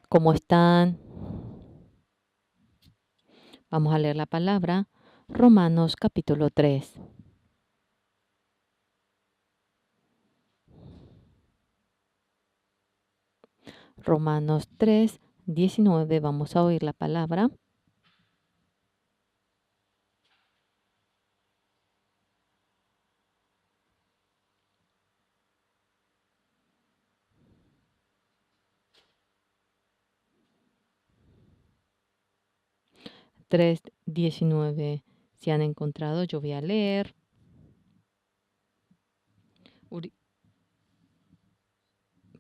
¿Cómo están? Vamos a leer la palabra. Romanos capítulo 3. Romanos 3, 19. Vamos a oír la palabra. Tres 19. Si han encontrado, yo voy a leer.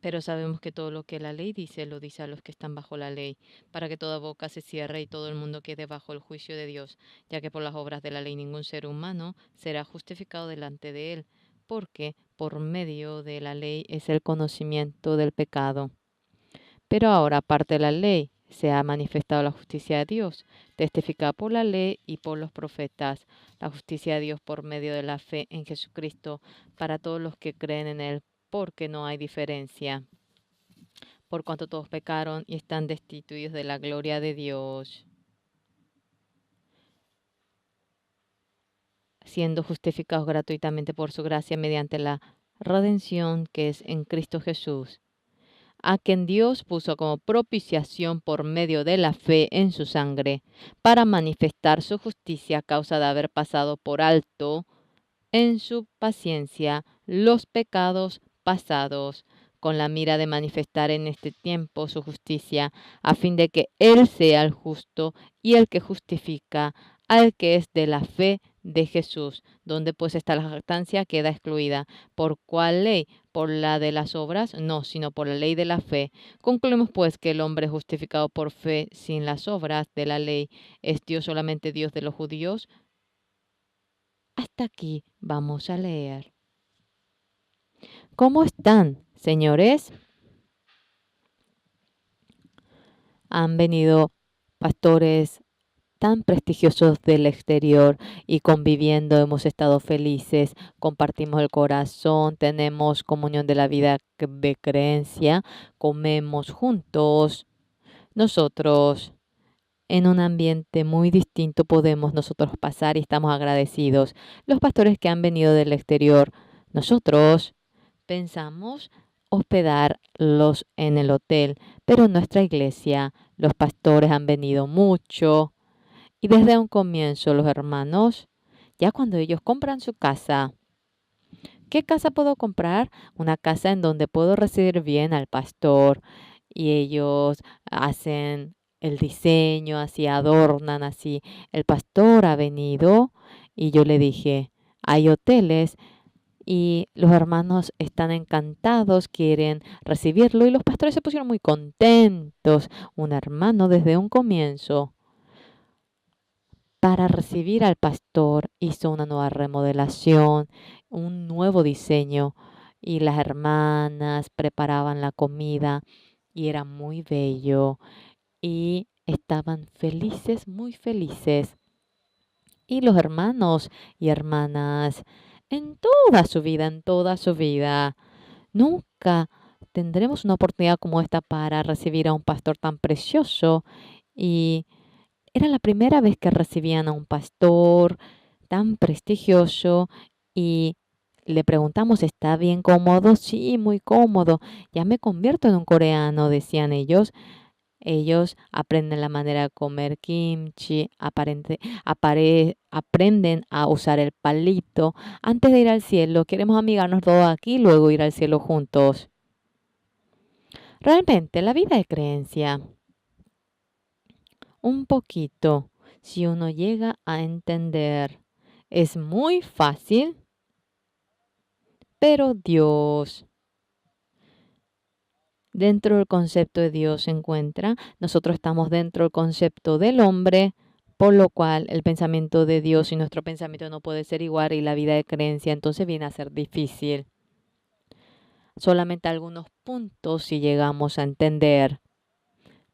Pero sabemos que todo lo que la ley dice, lo dice a los que están bajo la ley, para que toda boca se cierre y todo el mundo quede bajo el juicio de Dios, ya que por las obras de la ley ningún ser humano será justificado delante de él, porque por medio de la ley es el conocimiento del pecado. Pero ahora, aparte de la ley, se ha manifestado la justicia de Dios, testificada por la ley y por los profetas, la justicia de Dios por medio de la fe en Jesucristo, para todos los que creen en Él, porque no hay diferencia, por cuanto todos pecaron y están destituidos de la gloria de Dios, siendo justificados gratuitamente por su gracia mediante la redención que es en Cristo Jesús, a quien Dios puso como propiciación por medio de la fe en su sangre, para manifestar su justicia a causa de haber pasado por alto en su paciencia los pecados pasados, con la mira de manifestar en este tiempo su justicia, a fin de que Él sea el justo y el que justifica al que es de la fe de Jesús, donde pues está la jactancia queda excluida. ¿Por cuál ley? ¿Por la de las obras? No, sino por la ley de la fe. Concluimos pues que el hombre justificado por fe sin las obras de la ley es Dios solamente Dios de los judíos. Hasta aquí vamos a leer. ¿Cómo están, señores? Han venido pastores tan prestigiosos del exterior y conviviendo hemos estado felices, compartimos el corazón, tenemos comunión de la vida de creencia, comemos juntos. Nosotros en un ambiente muy distinto podemos nosotros pasar y estamos agradecidos. Los pastores que han venido del exterior, nosotros pensamos hospedarlos en el hotel, pero en nuestra iglesia los pastores han venido mucho y desde un comienzo los hermanos, ya cuando ellos compran su casa, ¿qué casa puedo comprar? Una casa en donde puedo recibir bien al pastor y ellos hacen el diseño, así adornan, así. El pastor ha venido y yo le dije, hay hoteles y los hermanos están encantados, quieren recibirlo y los pastores se pusieron muy contentos. Un hermano desde un comienzo para recibir al pastor hizo una nueva remodelación, un nuevo diseño y las hermanas preparaban la comida y era muy bello y estaban felices, muy felices. Y los hermanos y hermanas en toda su vida, nunca tendremos una oportunidad como esta para recibir a un pastor tan precioso y era la primera vez que recibían a un pastor tan prestigioso y le preguntamos, ¿está bien cómodo? Sí, muy cómodo. Ya me convierto en un coreano, decían ellos. Ellos aprenden la manera de comer kimchi, aprenden a usar el palito. Antes de ir al cielo, queremos amigarnos todos aquí y luego ir al cielo juntos. Realmente, la vida de creencia, un poquito, si uno llega a entender, es muy fácil, pero Dios, dentro del concepto de Dios se encuentra, nosotros estamos dentro del concepto del hombre, por lo cual el pensamiento de Dios y nuestro pensamiento no puede ser igual y la vida de creencia entonces viene a ser difícil. Solamente algunos puntos si llegamos a entender,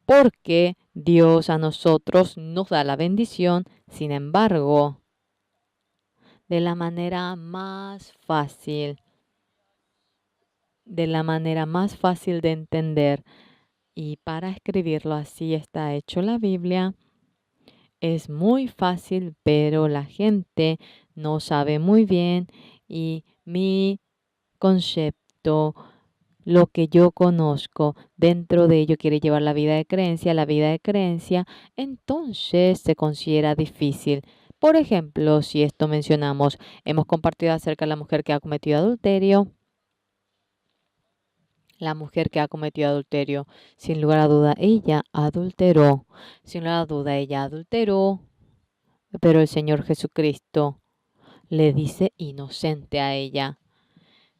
porque Dios a nosotros nos da la bendición, sin embargo, de la manera más fácil, de la manera más fácil de entender. Y para escribirlo así está hecho la Biblia. Es muy fácil, pero la gente no sabe muy bien y mi concepto, lo que yo conozco, dentro de ello quiere llevar la vida de creencia, entonces se considera difícil. Por ejemplo, si esto mencionamos, hemos compartido acerca de la mujer que ha cometido adulterio. La mujer que ha cometido adulterio, sin lugar a duda, ella adulteró. Sin lugar a duda, ella adulteró, pero el Señor Jesucristo le dice inocente a ella.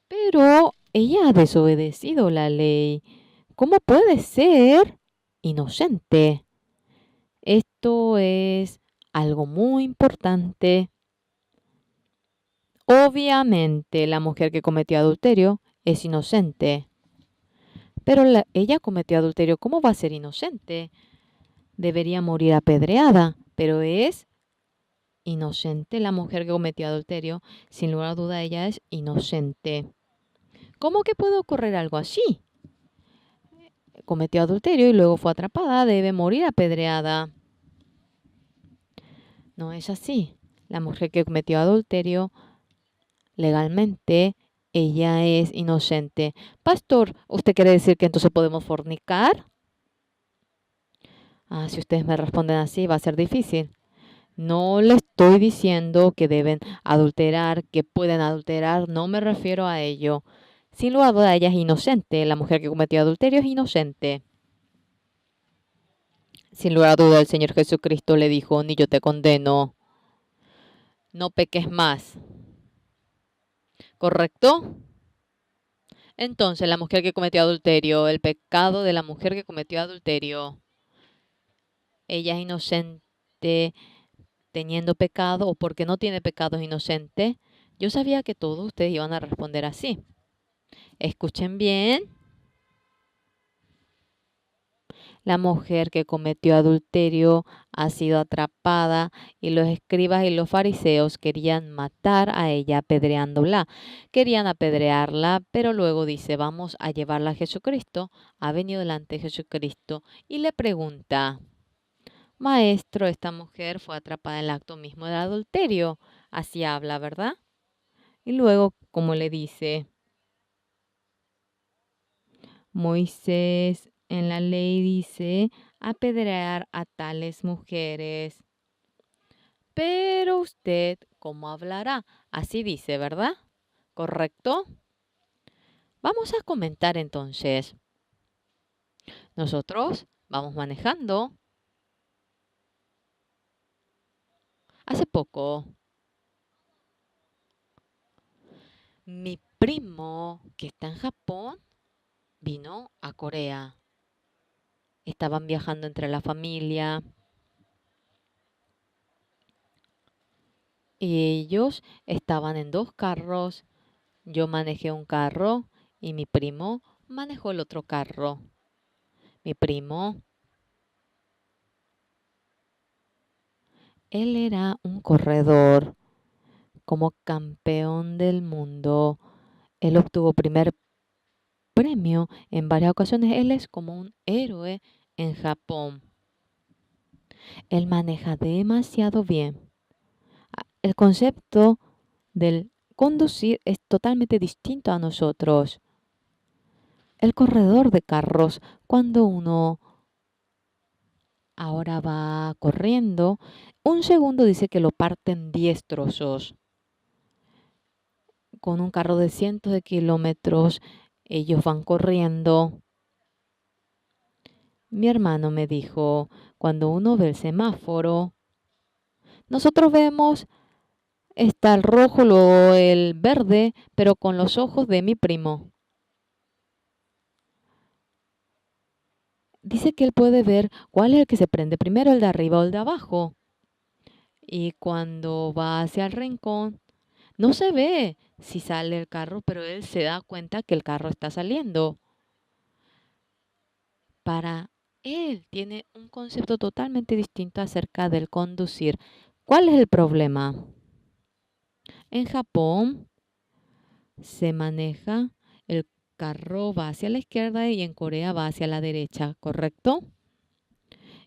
Pero ella ha desobedecido la ley. ¿Cómo puede ser inocente? Esto es algo muy importante. Obviamente, la mujer que cometió adulterio es inocente, pero ella cometió adulterio. ¿Cómo va a ser inocente? Debería morir apedreada, pero es inocente la mujer que cometió adulterio. Sin lugar a duda, ella es inocente. ¿Cómo que puede ocurrir algo así? Cometió adulterio y luego fue atrapada, debe morir apedreada. No es así. La mujer que cometió adulterio, legalmente, ella es inocente. Pastor, ¿usted quiere decir que entonces podemos fornicar? Si ustedes me responden así, va a ser difícil. No le estoy diciendo que deben adulterar, que pueden adulterar, no me refiero a ello. Sin lugar a duda, ella es inocente. La mujer que cometió adulterio es inocente. Sin lugar a duda, el Señor Jesucristo le dijo, ni yo te condeno, no peques más. ¿Correcto? Entonces, la mujer que cometió adulterio, el pecado de la mujer que cometió adulterio, ella es inocente teniendo pecado o porque no tiene pecado es inocente. Yo sabía que todos ustedes iban a responder así. Escuchen bien. La mujer que cometió adulterio ha sido atrapada y los escribas y los fariseos querían matar a ella apedreándola. Querían apedrearla, pero luego dice, vamos a llevarla a Jesucristo. Ha venido delante de Jesucristo y le pregunta, Maestro, esta mujer fue atrapada en el acto mismo del adulterio. Así habla, ¿verdad? Y luego, como le dice, Moisés en la ley dice apedrear a tales mujeres. Pero usted, ¿cómo hablará? Así dice, ¿verdad? ¿Correcto? Vamos a comentar entonces. Nosotros vamos manejando. Hace poco, mi primo, que está en Japón, vino a Corea. Estaban viajando entre la familia y ellos estaban en dos carros. Yo manejé un carro y mi primo manejó el otro carro. Mi primo, él era un corredor como campeón del mundo. Él obtuvo primer premio en varias ocasiones. Él es como un héroe en Japón. Él maneja demasiado bien. El concepto del conducir es totalmente distinto a nosotros. El corredor de carros, cuando uno ahora va corriendo, un segundo dice que lo parten 10 trozos. Con un carro de cientos de kilómetros, ellos van corriendo. Mi hermano me dijo, cuando uno ve el semáforo, nosotros vemos, está el rojo, luego el verde, pero con los ojos de mi primo. Dice que él puede ver cuál es el que se prende primero, el de arriba o el de abajo. Y cuando va hacia el rincón, no se ve si sale el carro, pero él se da cuenta que el carro está saliendo. Para él tiene un concepto totalmente distinto acerca del conducir. ¿Cuál es el problema? En Japón se maneja el carro va hacia la izquierda y en Corea va hacia la derecha, ¿correcto?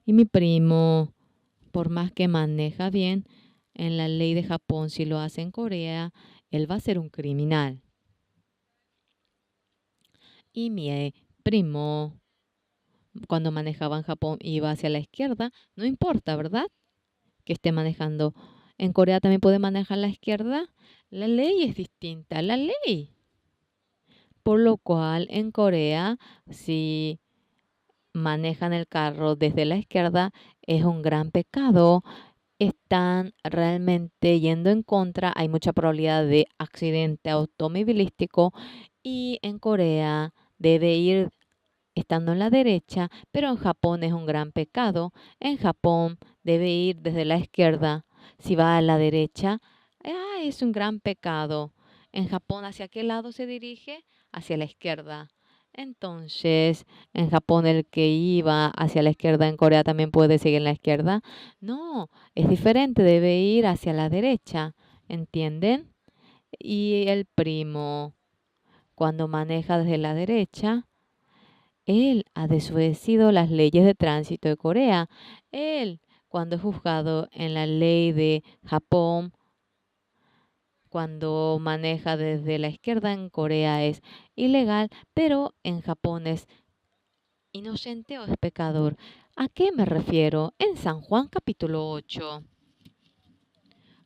Y mi primo, por más que maneja bien, en la ley de Japón, si lo hace en Corea, él va a ser un criminal. Y mi primo, cuando manejaba en Japón, iba hacia la izquierda. No importa, ¿verdad? Que esté manejando. En Corea también puede manejar a la izquierda. La ley es distinta, la ley. Por lo cual, en Corea, si manejan el carro desde la izquierda, es un gran pecado. Están realmente yendo en contra. Hay mucha probabilidad de accidente automovilístico y en Corea debe ir estando en la derecha, pero en Japón es un gran pecado. En Japón debe ir desde la izquierda. Si va a la derecha, es un gran pecado. En Japón, ¿hacia qué lado se dirige? Hacia la izquierda. Entonces, en Japón el que iba hacia la izquierda, en Corea también puede seguir en la izquierda. No, es diferente, debe ir hacia la derecha. ¿Entienden? Y el primo, cuando maneja desde la derecha, él ha desobedecido las leyes de tránsito de Corea. Él, cuando es juzgado en la ley de Japón, cuando maneja desde la izquierda en Corea es ilegal, pero en Japón es inocente o es pecador. ¿A qué me refiero? En San Juan capítulo 8,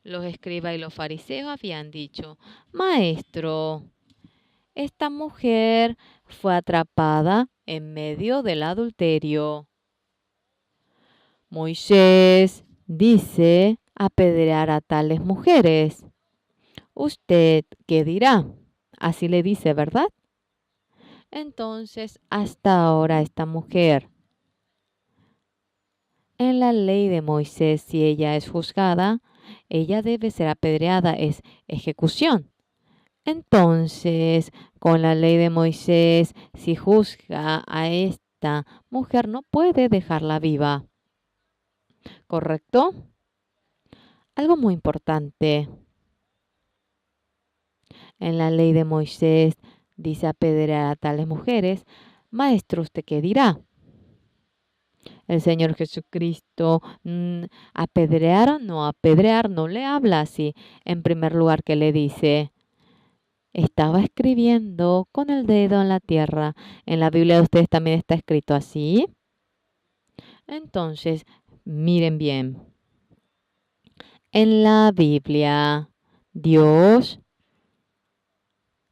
los escribas y los fariseos habían dicho, Maestro, esta mujer fue atrapada en medio del adulterio. Moisés dice apedrear a tales mujeres. ¿Usted qué dirá? Así le dice, ¿verdad? Entonces, hasta ahora esta mujer, en la ley de Moisés, si ella es juzgada, ella debe ser apedreada, es ejecución. Entonces, con la ley de Moisés, si juzga a esta mujer, no puede dejarla viva. ¿Correcto? Algo muy importante. En la ley de Moisés dice apedrear a tales mujeres. Maestro, ¿usted qué dirá? El Señor Jesucristo, apedrear o no apedrear, no le habla así. En primer lugar, ¿qué le dice? Estaba escribiendo con el dedo en la tierra. En la Biblia de ustedes también está escrito así. Entonces, miren bien. En la Biblia, Dios,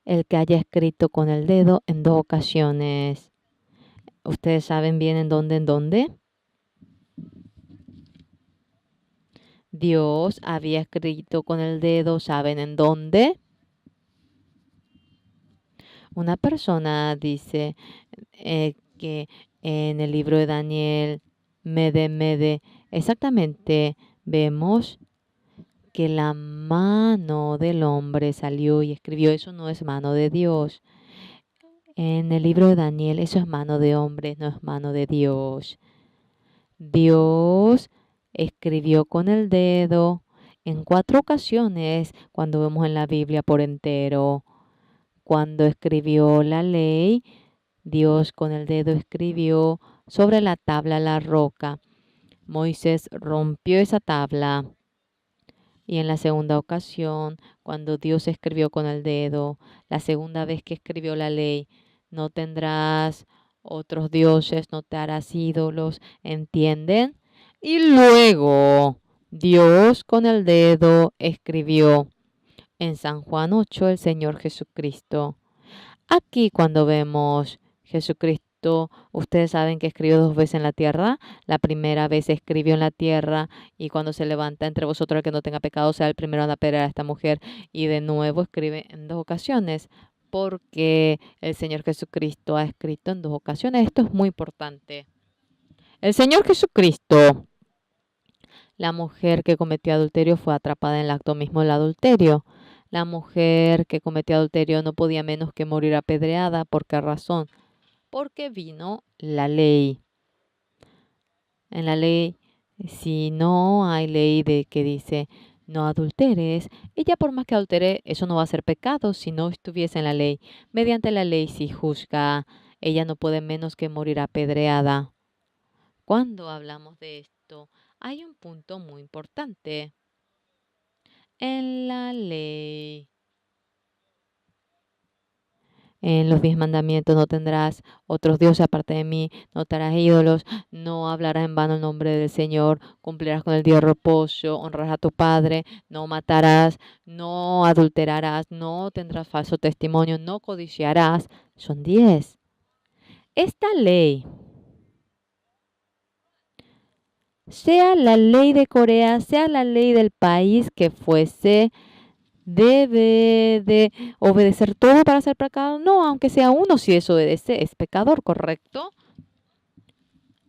el que haya escrito con el dedo en 2 ocasiones. ¿Ustedes saben bien en dónde? Dios había escrito con el dedo, ¿saben en dónde? Una persona dice que en el libro de Daniel, Mede, exactamente vemos que la mano del hombre salió y escribió, eso no es mano de Dios. En el libro de Daniel, eso es mano de hombre, no es mano de Dios. Dios escribió con el dedo en 4 ocasiones cuando vemos en la Biblia por entero. Cuando escribió la ley, Dios con el dedo escribió sobre la tabla la roca. Moisés rompió esa tabla. Y en la segunda ocasión, cuando Dios escribió con el dedo, la segunda vez que escribió la ley, no tendrás otros dioses, no te harás ídolos, ¿entienden? Y luego Dios con el dedo escribió en San Juan 8 el Señor Jesucristo. Aquí cuando vemos Jesucristo, ustedes saben que escribió 2 veces en la tierra. La primera vez escribió en la tierra y cuando se levanta entre vosotros el que no tenga pecado sea el primero en apedrear a esta mujer. Y de nuevo escribe en 2 ocasiones porque el Señor Jesucristo ha escrito en 2 ocasiones. Esto es muy importante. El Señor Jesucristo, la mujer que cometió adulterio fue atrapada en el acto mismo del adulterio. La mujer que cometió adulterio no podía menos que morir apedreada. ¿Por qué razón? Porque vino la ley. En la ley, si no hay ley de que dice no adulteres. Ella por más que adultere, eso no va a ser pecado si no estuviese en la ley. Mediante la ley si juzga, ella no puede menos que morir apedreada. Cuando hablamos de esto, hay un punto muy importante. En la ley, en los 10 mandamientos, no tendrás otros dioses aparte de mí, no te harás ídolos, no hablarás en vano el nombre del Señor, cumplirás con el día de reposo, honrarás a tu padre, no matarás, no adulterarás, no tendrás falso testimonio, no codiciarás. Son 10. Esta ley, sea la ley de Corea, sea la ley del país que fuese, debe de obedecer todo para ser pecado. No, aunque sea uno, si desobedece, es pecador, ¿correcto?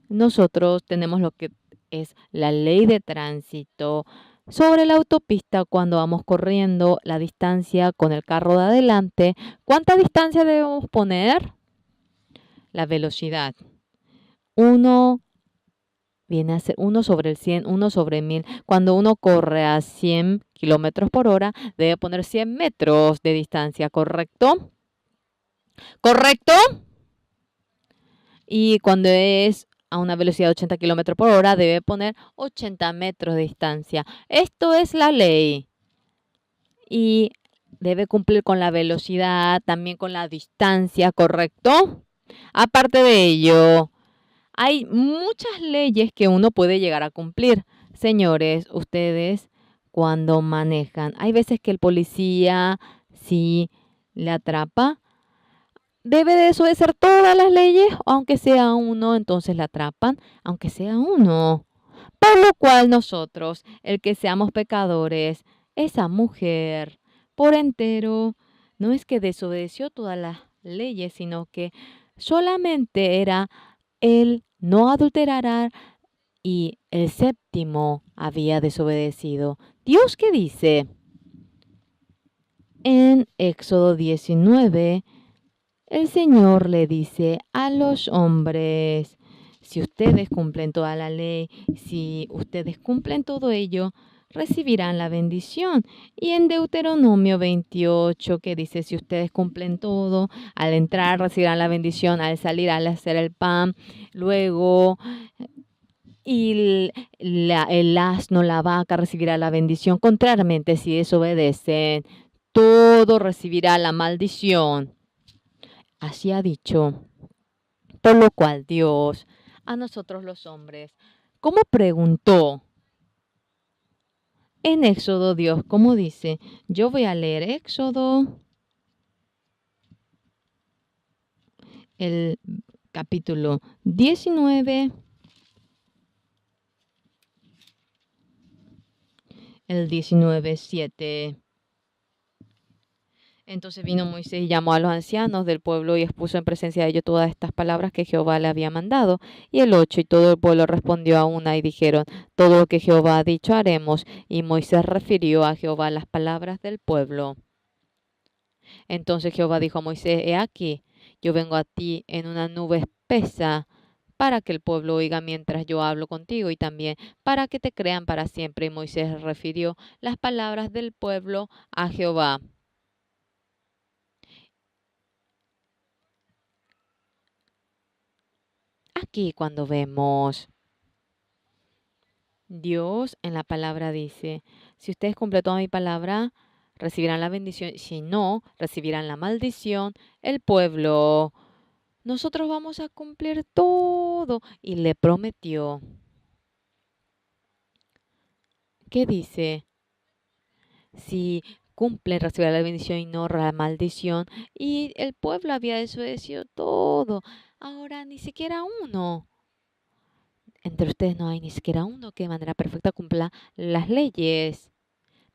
Nosotros tenemos lo que es la ley de tránsito. Sobre la autopista, cuando vamos corriendo, la distancia con el carro de adelante, ¿cuánta distancia debemos poner? La velocidad. 1 viene a ser 1 sobre el 100, 1 sobre 1000. Cuando uno corre a 100 kilómetros por hora, debe poner 100 metros de distancia, ¿correcto? ¿Correcto? Y cuando es a una velocidad de 80 kilómetros por hora, debe poner 80 metros de distancia. Esto es la ley. Y debe cumplir con la velocidad, también con la distancia, ¿correcto? Aparte de ello, hay muchas leyes que uno puede llegar a cumplir. Señores, ustedes cuando manejan, hay veces que el policía, si le atrapa, debe de desobedecer todas las leyes, aunque sea uno, entonces le atrapan, aunque sea uno. Por lo cual nosotros, el que seamos pecadores, esa mujer, por entero, no es que desobedeció todas las leyes, sino que solamente era el no adulterar y el séptimo había desobedecido. ¿Dios qué dice? En Éxodo 19, el Señor le dice a los hombres, si ustedes cumplen toda la ley, si ustedes cumplen todo ello, recibirán la bendición. Y en Deuteronomio 28, que dice, si ustedes cumplen todo, al entrar recibirán la bendición, al salir, al hacer el pan, luego y el asno, la vaca recibirá la bendición. Contrariamente, si desobedecen, todo recibirá la maldición. Así ha dicho. Por lo cual Dios a nosotros los hombres, ¿cómo preguntó? En Éxodo Dios, ¿cómo dice? Yo voy a leer Éxodo, el capítulo 19, el 19:7. Entonces vino Moisés y llamó a los ancianos del pueblo y expuso en presencia de ellos todas estas palabras que Jehová le había mandado. Y el 8, y todo el pueblo respondió a una y dijeron, todo lo que Jehová ha dicho haremos. Y Moisés refirió a Jehová las palabras del pueblo. Entonces Jehová dijo a Moisés, he aquí, yo vengo a ti en una nube espesa para que el pueblo oiga mientras yo hablo contigo y también para que te crean para siempre. Y Moisés refirió las palabras del pueblo a Jehová. Aquí cuando vemos Dios en la palabra dice, si ustedes cumplen toda mi palabra, recibirán la bendición, si no, recibirán la maldición, el pueblo. Nosotros vamos a cumplir todo. Y le prometió. ¿Qué dice? Si cumplen, recibirán la bendición y no la maldición. Y el pueblo había desobedecido todo. Ahora ni siquiera uno. Entre ustedes no hay ni siquiera uno que de manera perfecta cumpla las leyes.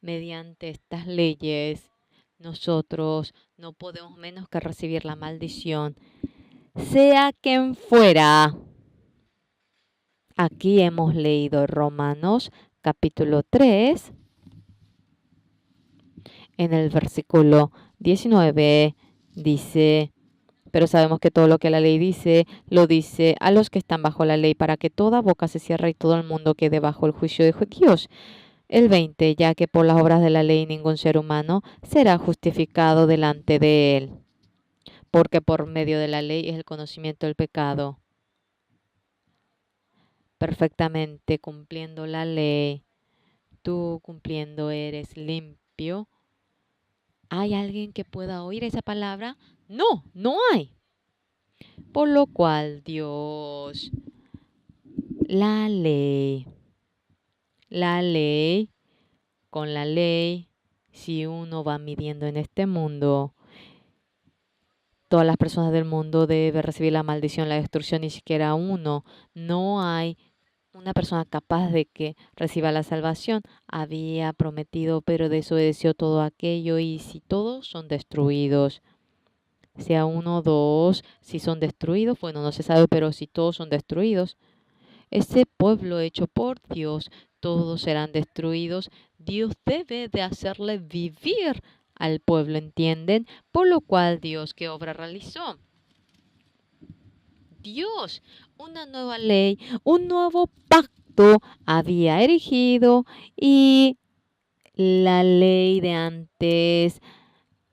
Mediante estas leyes, nosotros no podemos menos que recibir la maldición, sea quien fuera. Aquí hemos leído Romanos capítulo 3, en el versículo 19, dice, pero sabemos que todo lo que la ley dice, lo dice a los que están bajo la ley, para que toda boca se cierre y todo el mundo quede bajo el juicio de Dios. El 20, ya que por las obras de la ley ningún ser humano será justificado delante de él, porque por medio de la ley es el conocimiento del pecado. Perfectamente cumpliendo la ley, tú cumpliendo eres limpio. ¿Hay alguien que pueda oír esa palabra? No, no hay. Por lo cual Dios, la ley, con la ley, si uno va midiendo en este mundo, todas las personas del mundo deben recibir la maldición, la destrucción, ni siquiera uno. No hay una persona capaz de que reciba la salvación. Había prometido, pero desobedeció todo aquello, y si todos son destruidos, sea uno o dos, si son destruidos, bueno, no se sabe, pero si todos son destruidos, ese pueblo hecho por Dios, todos serán destruidos. Dios debe de hacerle vivir al pueblo, ¿entienden? Por lo cual Dios, ¿qué obra realizó? Dios, una nueva ley, un nuevo pacto había erigido, y la ley de antes,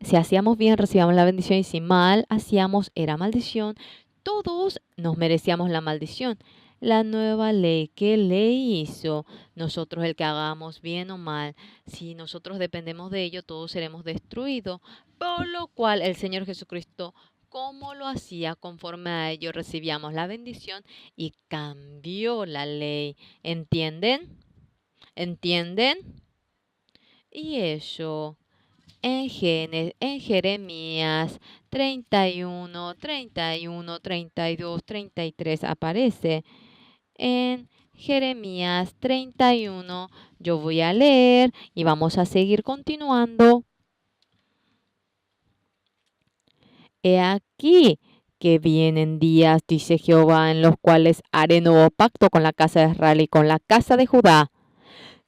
si hacíamos bien recibíamos la bendición, y si mal hacíamos era maldición. Todos nos merecíamos la maldición. La nueva ley, ¿qué ley hizo? Nosotros, el que hagamos bien o mal, si nosotros dependemos de ello, todos seremos destruidos. Por lo cual el Señor Jesucristo, ¿cómo lo hacía? Conforme a ello recibíamos la bendición y cambió la ley. ¿Entienden? ¿Entienden? Y eso en Jeremías 31, 31, 32, 33 aparece. En Jeremías 31 yo voy a leer y vamos a seguir continuando. He aquí que vienen días, dice Jehová, en los cuales haré nuevo pacto con la casa de Israel y con la casa de Judá.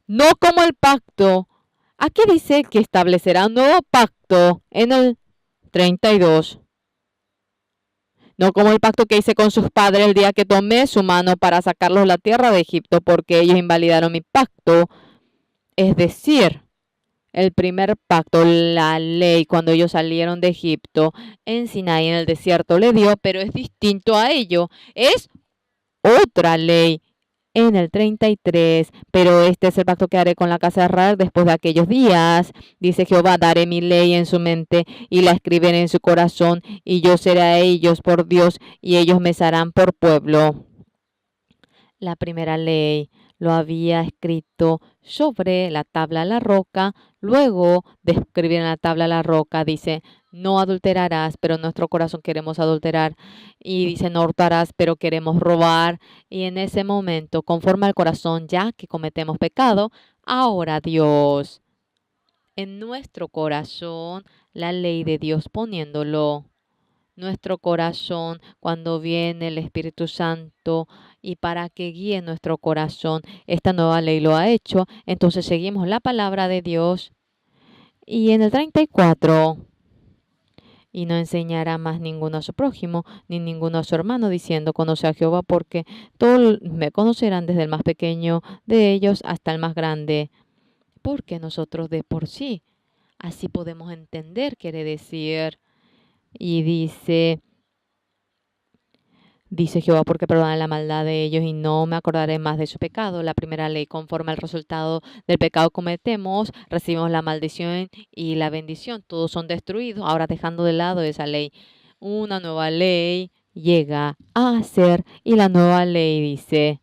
No como el pacto. Aquí dice que establecerá un nuevo pacto en el 32. No como el pacto que hice con sus padres el día que tomé su mano para sacarlos de la tierra de Egipto, porque ellos invalidaron mi pacto. Es decir, el primer pacto, la ley, cuando ellos salieron de Egipto, en Sinaí, en el desierto, le dio, pero es distinto a ello. Es otra ley en el 33, pero este es el pacto que haré con la casa de Israel después de aquellos días. Dice Jehová, daré mi ley en su mente y la escribiré en su corazón, y yo seré a ellos por Dios y ellos me serán por pueblo. La primera ley lo había escrito sobre la tabla de la roca. Luego de escribir en la tabla de la roca, dice, no adulterarás, pero en nuestro corazón queremos adulterar. Y dice, no hurtarás, pero queremos robar. Y en ese momento, conforme al corazón, ya que cometemos pecado, ahora Dios, en nuestro corazón, la ley de Dios poniéndolo nuestro corazón, cuando viene el Espíritu Santo y para que guíe nuestro corazón. Esta nueva ley lo ha hecho. Entonces seguimos la palabra de Dios. Y en el 34, y no enseñará más ninguno a su prójimo, ni ninguno a su hermano, diciendo, conoce a Jehová, porque todos me conocerán, desde el más pequeño de ellos hasta el más grande. Porque nosotros de por sí, así podemos entender, quiere decir. Y dice Jehová, porque perdona la maldad de ellos y no me acordaré más de su pecado. La primera ley, conforme al resultado del pecado cometemos, recibimos la maldición y la bendición. Todos son destruidos. Ahora, dejando de lado esa ley, una nueva ley llega a ser, y la nueva ley dice,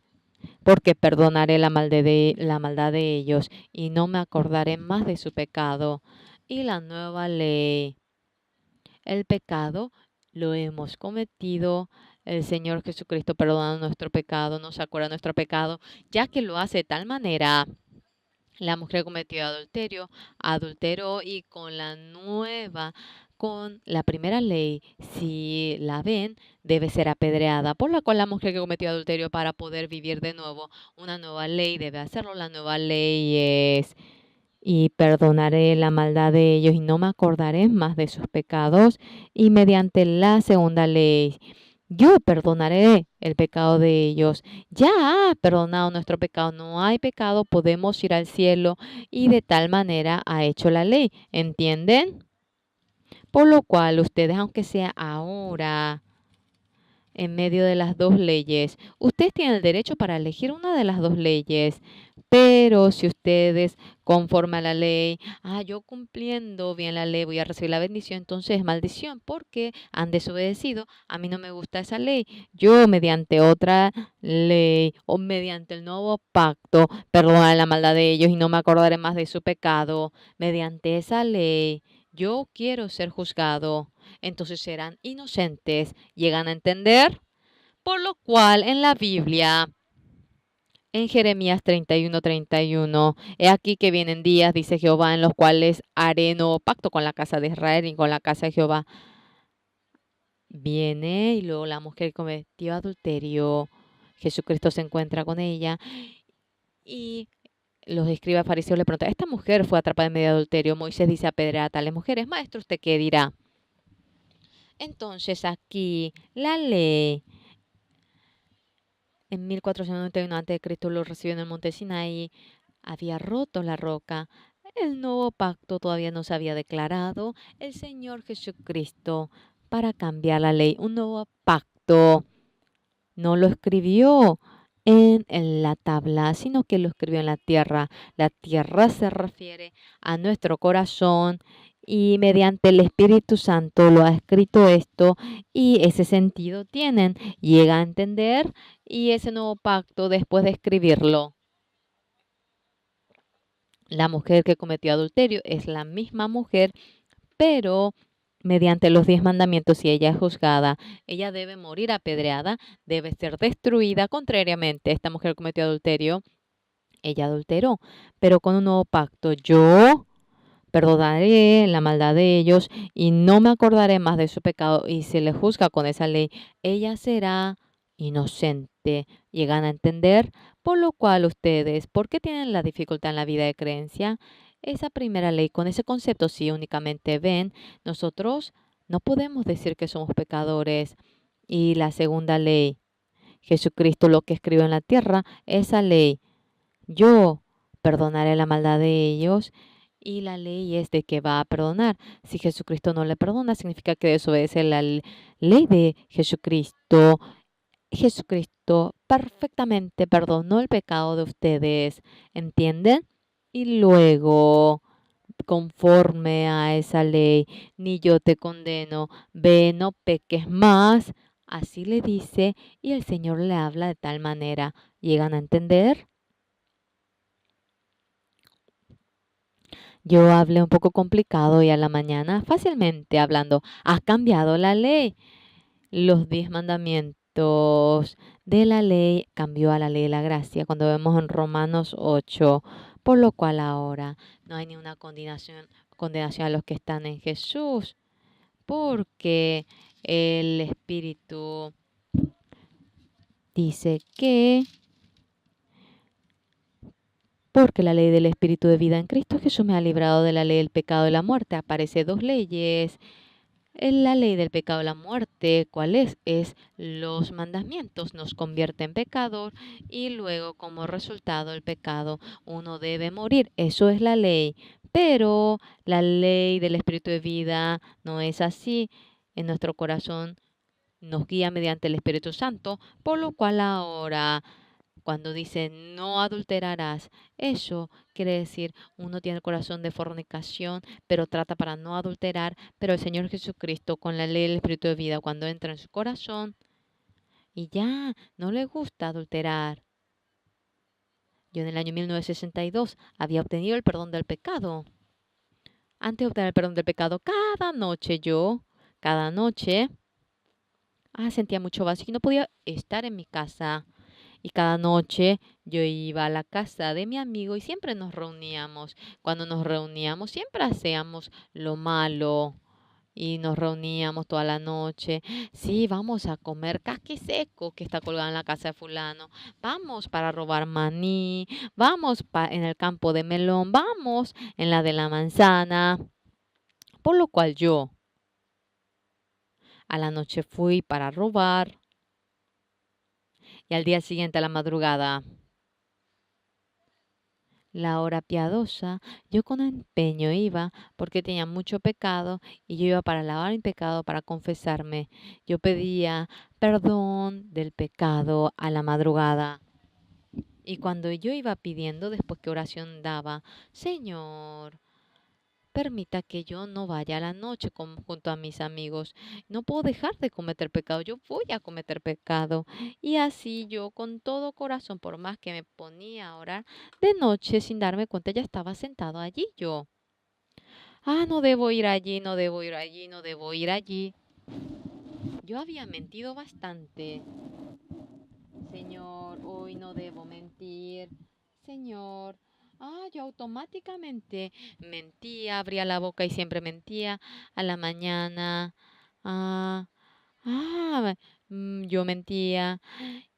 porque perdonaré la maldad de ellos y no me acordaré más de su pecado. Y la nueva ley, el pecado lo hemos cometido. El Señor Jesucristo perdona nuestro pecado, nos acuerda nuestro pecado, ya que lo hace de tal manera. La mujer cometió adulterio, adulteró, y con la nueva, con la primera ley, si la ven, debe ser apedreada. Por la cual la mujer que cometió adulterio, para poder vivir de nuevo una nueva ley, debe hacerlo. La nueva ley es, y perdonaré la maldad de ellos y no me acordaré más de sus pecados. Y mediante la segunda ley yo perdonaré el pecado de ellos. Ya ha perdonado nuestro pecado, no hay pecado, podemos ir al cielo y de tal manera ha hecho la ley. ¿Entienden? Por lo cual ustedes, aunque sea ahora, en medio de las dos leyes. Ustedes tienen el derecho para elegir una de las dos leyes, pero si ustedes, conforme a la ley, yo cumpliendo bien la ley voy a recibir la bendición, entonces es maldición porque han desobedecido. A mí no me gusta esa ley. Yo mediante otra ley o mediante el nuevo pacto perdonaré la maldad de ellos y no me acordaré más de su pecado. Mediante esa ley, yo quiero ser juzgado. Entonces serán inocentes, llegan a entender, por lo cual en la Biblia, en Jeremías 31:31, he aquí que vienen días, dice Jehová, en los cuales haré nuevo pacto con la casa de Israel y con la casa de Jehová. Viene y luego la mujer cometió adulterio, Jesucristo se encuentra con ella y los escribas fariseos le preguntan, esta mujer fue atrapada en medio de adulterio, Moisés dice apedrear a tales mujeres, maestro, ¿usted qué dirá? Entonces aquí la ley en 1491 a.C. lo recibió en el monte Sinaí, había roto la roca. El nuevo pacto todavía no se había declarado. El Señor Jesucristo, para cambiar la ley, un nuevo pacto, no lo escribió en la tabla, sino que lo escribió en la tierra. La tierra se refiere a nuestro corazón y mediante el Espíritu Santo lo ha escrito esto y ese sentido tienen. Llega a entender y ese nuevo pacto después de escribirlo. La mujer que cometió adulterio es la misma mujer, pero mediante los 10 mandamientos, si ella es juzgada, ella debe morir apedreada, debe ser destruida. Contrariamente, esta mujer cometió adulterio, ella adulteró, pero con un nuevo pacto, yo perdonaré la maldad de ellos y no me acordaré más de su pecado y se le juzga con esa ley, ella será inocente. ¿Llegan a entender? Por lo cual ustedes, ¿por qué tienen la dificultad en la vida de creencia? Esa primera ley, con ese concepto, si únicamente ven, nosotros no podemos decir que somos pecadores. Y la segunda ley, Jesucristo lo que escribió en la tierra, esa ley, yo perdonaré la maldad de ellos y la ley es de que va a perdonar. Si Jesucristo no le perdona, significa que desobedece la ley de Jesucristo. Jesucristo perfectamente perdonó el pecado de ustedes, ¿entienden? Y luego, conforme a esa ley, ni yo te condeno, ve, no peques más. Así le dice y el Señor le habla de tal manera. ¿Llegan a entender? Yo hablé un poco complicado y a la mañana fácilmente hablando. Has cambiado la ley. Los 10 mandamientos de la ley cambió a la ley de la gracia cuando vemos en Romanos 8, por lo cual ahora no hay ninguna condenación a los que están en Jesús, porque el Espíritu dice que porque la ley del Espíritu de vida en Cristo Jesús me ha librado de la ley del pecado y la muerte. Aparece dos leyes. En la ley del pecado y la muerte, ¿cuál es? Es los mandamientos. Nos convierte en pecador y luego como resultado del pecado uno debe morir. Eso es la ley. Pero la ley del Espíritu de vida no es así. En nuestro corazón nos guía mediante el Espíritu Santo, por lo cual ahora cuando dice no adulterarás, eso quiere decir uno tiene el corazón de fornicación, pero trata para no adulterar, pero el Señor Jesucristo con la ley del Espíritu de vida cuando entra en su corazón y ya no le gusta adulterar. Yo en el año 1962 había obtenido el perdón del pecado. Antes de obtener el perdón del pecado, cada noche, sentía mucho vacío y no podía estar en mi casa. Y cada noche yo iba a la casa de mi amigo y siempre nos reuníamos. Cuando nos reuníamos siempre hacíamos lo malo y nos reuníamos toda la noche. Sí, vamos a comer caqui seco que está colgado en la casa de fulano. Vamos para robar maní. Vamos en el campo de melón. Vamos en la de la manzana. Por lo cual yo a la noche fui para robar Y al día siguiente a la madrugada, la hora piadosa, yo con empeño iba porque tenía mucho pecado y yo iba para lavar mi pecado, para confesarme. Yo pedía perdón del pecado a la madrugada. Y cuando yo iba pidiendo, después que oración daba, Señor, permita que yo no vaya a la noche junto a mis amigos. No puedo dejar de cometer pecado. Yo voy a cometer pecado. Y así yo con todo corazón, por más que me ponía a orar de noche sin darme cuenta, ya estaba sentado allí yo. Ah, no debo ir allí, no debo ir allí, no debo ir allí. Yo había mentido bastante. Señor, hoy no debo mentir. Señor, yo automáticamente mentía, abría la boca y siempre mentía. A la mañana, ah, ah, yo mentía.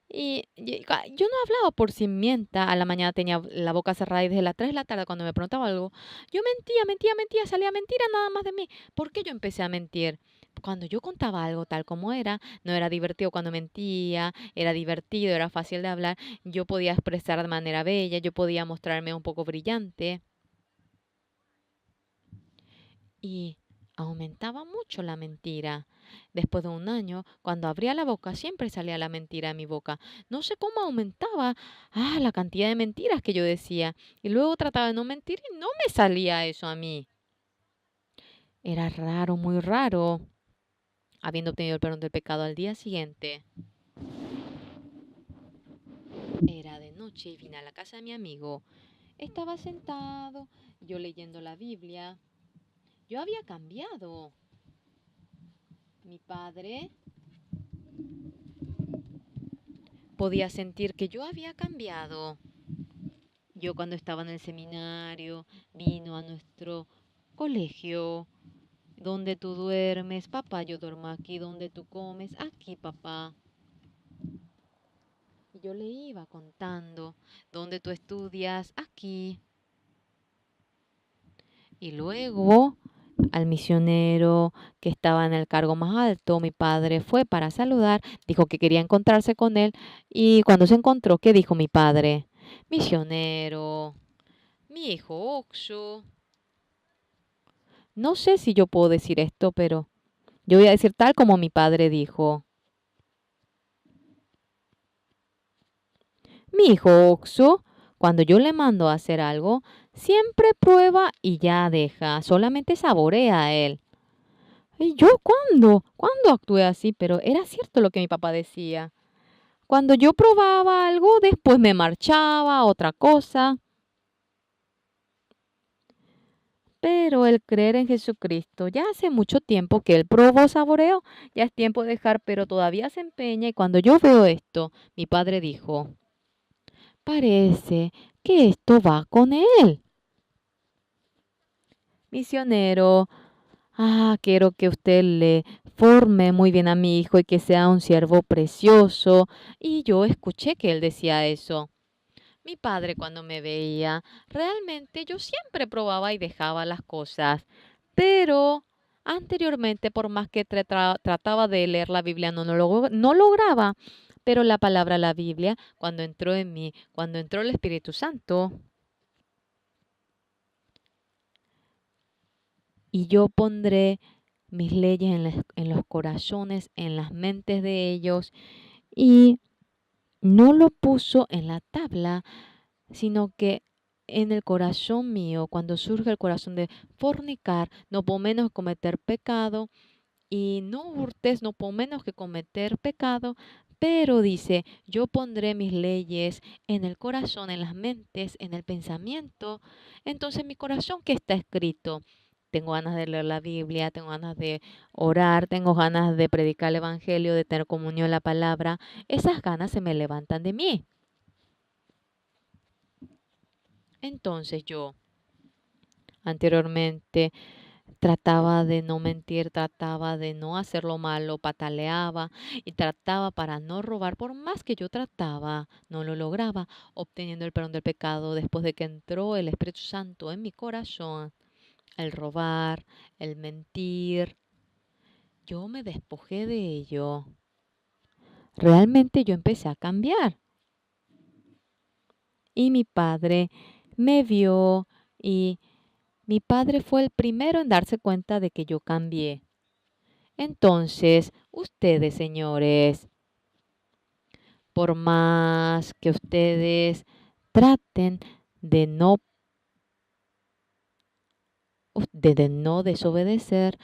Yo no hablaba por si mienta. A la mañana tenía la boca cerrada y desde las 3 de la tarde cuando me preguntaba algo, yo mentía, mentía, mentía, salía mentira nada más de mí. ¿Por qué yo empecé a mentir? Cuando yo contaba algo tal como era, no era divertido cuando mentía, era divertido, era fácil de hablar, yo podía expresar de manera bella, yo podía mostrarme un poco brillante y aumentaba mucho la mentira. Después de un año, cuando abría la boca, siempre salía la mentira de mi boca. No sé cómo aumentaba, la cantidad de mentiras que yo decía. Y luego trataba de no mentir y no me salía eso a mí. Era raro, muy raro. Habiendo obtenido el perdón del pecado al día siguiente, era de noche y vine a la casa de mi amigo. Estaba sentado, yo leyendo la Biblia. Yo había cambiado. Mi padre podía sentir que yo había cambiado. Yo cuando estaba en el seminario, vino a nuestro colegio, donde tú duermes, papá, yo duermo aquí, donde tú comes, aquí, papá. Y yo le iba contando, donde tú estudias, aquí. Y luego al misionero que estaba en el cargo más alto, mi padre fue para saludar, dijo que quería encontrarse con él y cuando se encontró, ¿qué dijo mi padre? Misionero, mi hijo Oxo. No sé si yo puedo decir esto, pero yo voy a decir tal como mi padre dijo. Mi hijo Oxo, cuando yo le mando a hacer algo, siempre prueba y ya deja, solamente saborea a él. ¿Y yo cuándo? ¿Cuándo actué así? Pero era cierto lo que mi papá decía. Cuando yo probaba algo, después me marchaba a otra cosa. Pero el creer en Jesucristo, ya hace mucho tiempo que él probó, saboreó, ya es tiempo de dejar, pero todavía se empeña. Y cuando yo veo esto, mi padre dijo, parece que esto va con él. Misionero, quiero que usted le forme muy bien a mi hijo y que sea un siervo precioso. Y yo escuché que él decía eso. Mi padre cuando me veía, realmente yo siempre probaba y dejaba las cosas, pero anteriormente, por más que trataba de leer la Biblia, no lograba. Pero la palabra la Biblia, cuando entró en mí, cuando entró el Espíritu Santo, y yo pondré mis leyes en los corazones, en las mentes de ellos, y no lo puso en la tabla, sino que en el corazón mío, cuando surge el corazón de fornicar, no puedo menos cometer pecado, y no hurtes, no puedo menos que cometer pecado, pero dice, yo pondré mis leyes en el corazón, en las mentes, en el pensamiento. Entonces mi corazón, ¿qué está escrito? Tengo ganas de leer la Biblia, tengo ganas de orar, tengo ganas de predicar el Evangelio, de tener comunión en la palabra. Esas ganas se me levantan de mí. Entonces yo anteriormente trataba de no mentir, trataba de no hacer lo malo, pataleaba y trataba para no robar. Por más que yo trataba, no lo lograba, obteniendo el perdón del pecado después de que entró el Espíritu Santo en mi corazón. El robar, el mentir, yo me despojé de ello. realmente yo empecé a cambiar. Y mi padre me vio y mi padre fue el primero en darse cuenta de que yo cambié. Entonces, ustedes, señores, por más que ustedes traten de no desobedecer,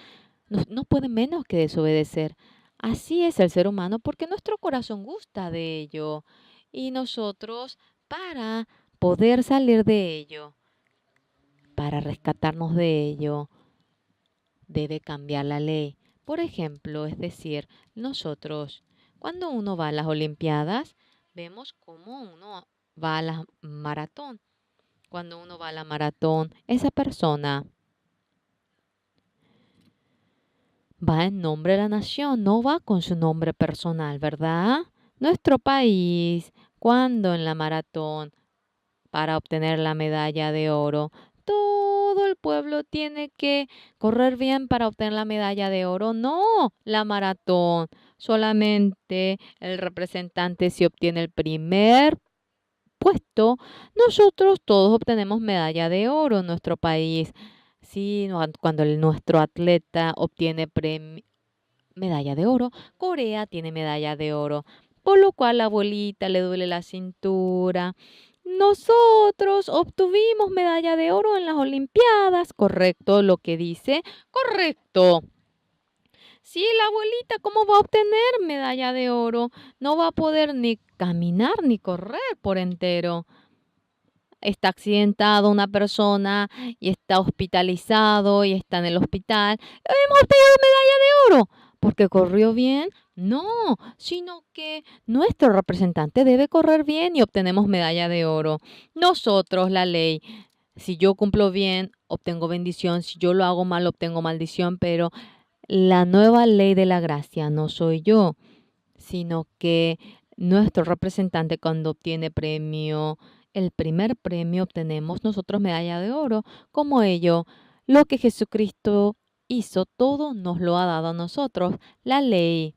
no pueden menos que desobedecer. Así es el ser humano porque nuestro corazón gusta de ello y nosotros para poder salir de ello, para rescatarnos de ello, debe cambiar la ley. Por ejemplo, es decir, nosotros, cuando uno va a las Olimpiadas, vemos cómo uno va a la maratón. Cuando uno va a la maratón, esa persona va en nombre de la nación, no va con su nombre personal, ¿verdad? Nuestro país, cuando en la maratón, para obtener la medalla de oro, todo el pueblo tiene que correr bien para obtener la medalla de oro. No, la maratón. Solamente el representante si obtiene el primer puesto, nosotros todos obtenemos medalla de oro en nuestro país. Sí, cuando nuestro atleta obtiene medalla de oro, Corea tiene medalla de oro, por lo cual la abuelita le duele la cintura. Nosotros obtuvimos medalla de oro en las Olimpiadas, correcto lo que dice, correcto. Sí, la abuelita, ¿cómo va a obtener medalla de oro? No va a poder ni caminar ni correr por entero. Está accidentado una persona y está hospitalizado y está en el hospital. Hemos obtenido medalla de oro porque corrió bien. No, sino que nuestro representante debe correr bien y obtenemos medalla de oro. Nosotros, la ley, si yo cumplo bien, obtengo bendición. Si yo lo hago mal, obtengo maldición. Pero la nueva ley de la gracia no soy yo, sino que nuestro representante cuando obtiene premio, el primer premio obtenemos nosotros medalla de oro. Como ello, lo que Jesucristo hizo, todo nos lo ha dado a nosotros. La ley,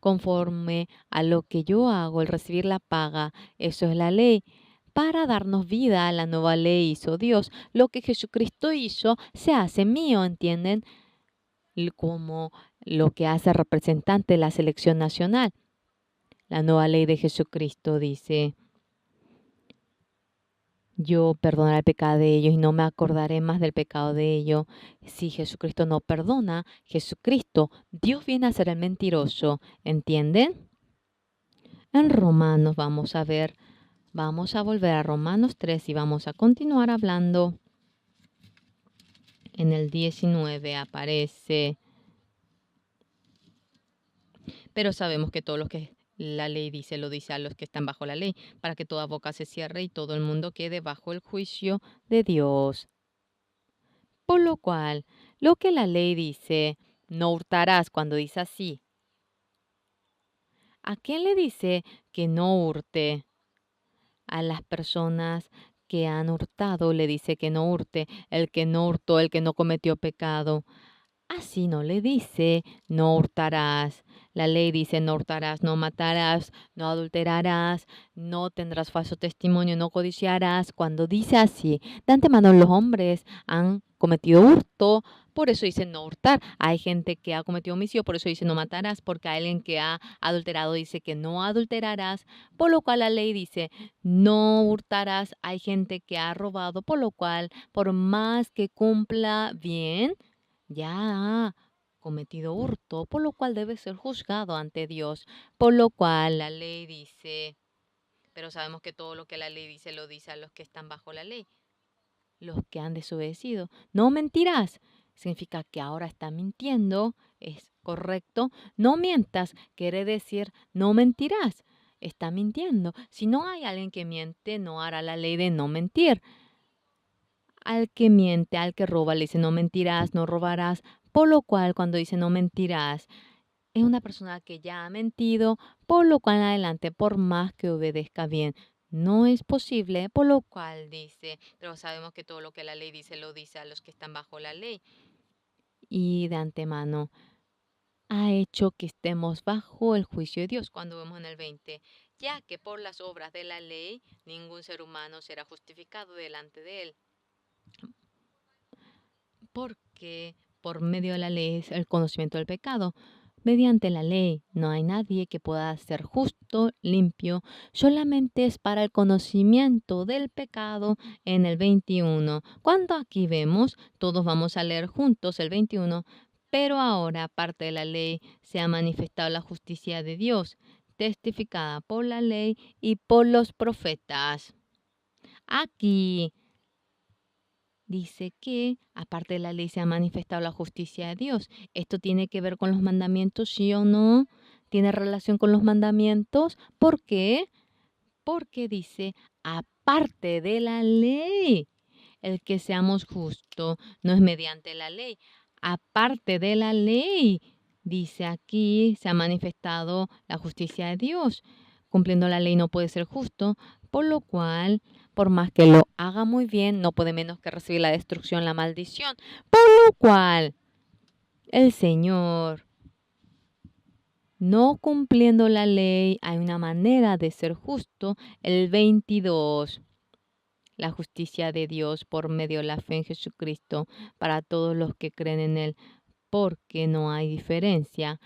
conforme a lo que yo hago, el recibir la paga, eso es la ley. Para darnos vida, la nueva ley hizo Dios. Lo que Jesucristo hizo se hace mío, ¿entienden? Como lo que hace representante de la selección nacional. La nueva ley de Jesucristo dice, yo perdonaré el pecado de ellos y no me acordaré más del pecado de ellos. Si Jesucristo no perdona, Jesucristo, Dios viene a ser el mentiroso. ¿Entienden? En Romanos vamos a volver a Romanos 3 y vamos a continuar hablando. En el 19 aparece, pero sabemos que todo lo que la ley dice, lo dice a los que están bajo la ley, para que toda boca se cierre y todo el mundo quede bajo el juicio de Dios. Por lo cual, lo que la ley dice, no hurtarás cuando dice así. ¿A quién le dice que no hurte? A las personas que han hurtado le dice que no hurte, el que no hurtó, el que no cometió pecado. Así no le dice, no hurtarás. La ley dice, no hurtarás, no matarás, no adulterarás, no tendrás falso testimonio, no codiciarás. Cuando dice así, de antemano los hombres han cometido hurto, por eso dice no hurtar. Hay gente que ha cometido homicidio, por eso dice no matarás, porque hay alguien que ha adulterado dice que no adulterarás, por lo cual la ley dice no hurtarás. Hay gente que ha robado, por lo cual, por más que cumpla bien, ya ha cometido hurto, por lo cual debe ser juzgado ante Dios, por lo cual la ley dice, pero sabemos que todo lo que la ley dice lo dice a los que están bajo la ley, los que han desobedecido. No mentirás, significa que ahora está mintiendo, es correcto. No mientas, quiere decir no mentirás, está mintiendo. Si no hay alguien que miente, no hará la ley de no mentir. Al que miente, al que roba, le dice no mentirás, no robarás. Por lo cual, cuando dice no mentirás, es una persona que ya ha mentido, por lo cual en adelante, por más que obedezca bien, no es posible, por lo cual dice, pero sabemos que todo lo que la ley dice lo dice a los que están bajo la ley. Y de antemano, ha hecho que estemos bajo el juicio de Dios. Cuando vemos en el 20, ya que por las obras de la ley ningún ser humano será justificado delante de él, porque por medio de la ley es el conocimiento del pecado. Mediante la ley no hay nadie que pueda ser justo, limpio, solamente es para el conocimiento del pecado en el 21. Cuando aquí vemos, todos vamos a leer juntos el 21, pero ahora, aparte de la ley, se ha manifestado la justicia de Dios, testificada por la ley y por los profetas. Aquí dice que, aparte de la ley, se ha manifestado la justicia de Dios. ¿Esto tiene que ver con los mandamientos, sí o no? ¿Tiene relación con los mandamientos? ¿Por qué? Porque dice, aparte de la ley, el que seamos justos no es mediante la ley. Aparte de la ley, dice aquí, se ha manifestado la justicia de Dios. Cumpliendo la ley no puede ser justo, por lo cual, por más que lo haga muy bien, no puede menos que recibir la destrucción, la maldición. Por lo cual, el Señor, no cumpliendo la ley, hay una manera de ser justo. El 22, la justicia de Dios por medio de la fe en Jesucristo para todos los que creen en Él, porque no hay diferencia.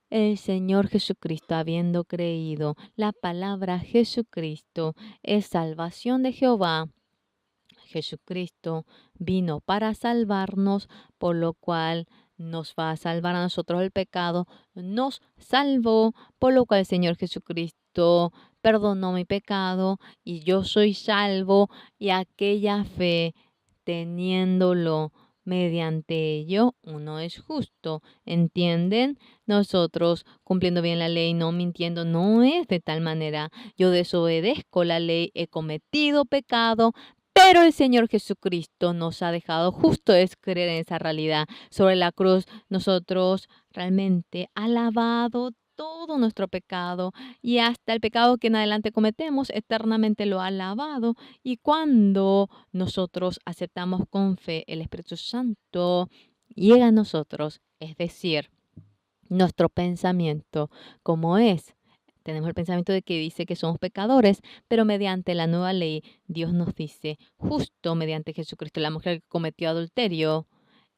El Señor Jesucristo, habiendo creído, la palabra Jesucristo es salvación de Jehová. Jesucristo vino para salvarnos, por lo cual nos va a salvar a nosotros el pecado, nos salvó, por lo cual el Señor Jesucristo perdonó mi pecado y yo soy salvo, y aquella fe, teniéndolo mediante ello, uno es justo. ¿Entienden? Nosotros, cumpliendo bien la ley, no mintiendo, no es de tal manera. Yo desobedezco la ley, he cometido pecado, pero el Señor Jesucristo nos ha dejado justo, es creer en esa realidad. Sobre la cruz nosotros realmente ha lavado todo nuestro pecado, y hasta el pecado que en adelante cometemos eternamente lo ha lavado. Y cuando nosotros aceptamos con fe, el Espíritu Santo llega a nosotros, es decir, nuestro pensamiento, como es. Tenemos el pensamiento de que dice que somos pecadores, pero mediante la nueva ley, Dios nos dice, justo mediante Jesucristo, la mujer que cometió adulterio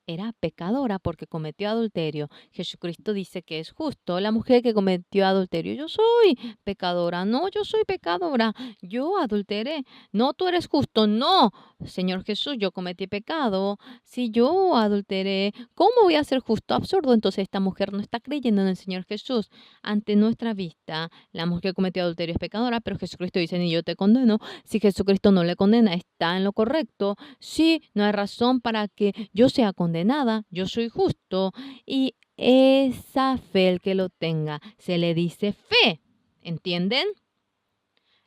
era pecadora porque cometió adulterio. Jesucristo dice que es justo. La mujer que cometió adulterio, yo soy pecadora. No, yo soy pecadora. Yo adulteré. No, tú eres justo. No, Señor Jesús, yo cometí pecado. Si yo adulteré, ¿cómo voy a ser justo? Absurdo. Entonces esta mujer no está creyendo en el Señor Jesús. Ante nuestra vista, la mujer que cometió adulterio es pecadora, pero Jesucristo dice, ni yo te condeno. Si Jesucristo no le condena, está en lo correcto. Sí, no hay razón para que yo sea condenada, yo soy justo, y esa fe, el que lo tenga, se le dice fe, ¿entienden?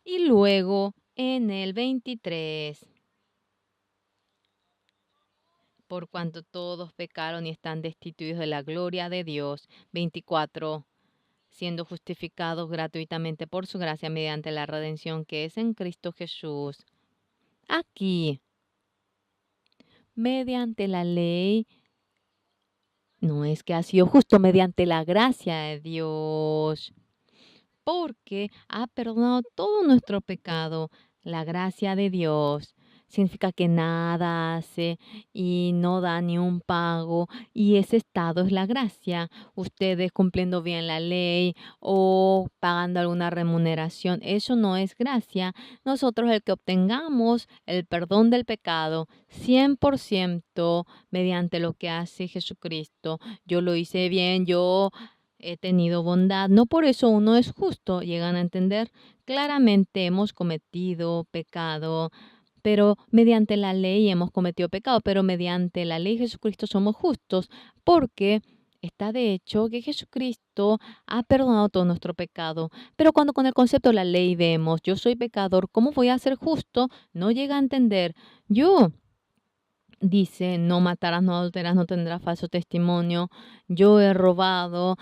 Y luego en el 23, por cuanto todos pecaron y están destituidos de la gloria de Dios. 24, siendo justificados gratuitamente por su gracia mediante la redención que es en Cristo Jesús. Aquí, mediante la ley, no es que ha sido justo, mediante la gracia de Dios, porque ha perdonado todo nuestro pecado. La gracia de Dios significa que nada hace y no da ni un pago, y ese estado es la gracia. Ustedes cumpliendo bien la ley o pagando alguna remuneración, eso no es gracia. Nosotros, el que obtengamos el perdón del pecado 100% mediante lo que hace Jesucristo. Yo lo hice bien, yo he tenido bondad. No por eso uno es justo. Llegan a entender. Claramente hemos cometido pecado, pero mediante la ley hemos cometido pecado, pero mediante la ley de Jesucristo somos justos, porque está de hecho que Jesucristo ha perdonado todo nuestro pecado. Pero cuando con el concepto de la ley vemos, yo soy pecador, ¿cómo voy a ser justo? No llega a entender. Yo dice, no matarás, no adulterarás, no tendrás falso testimonio, yo he robado,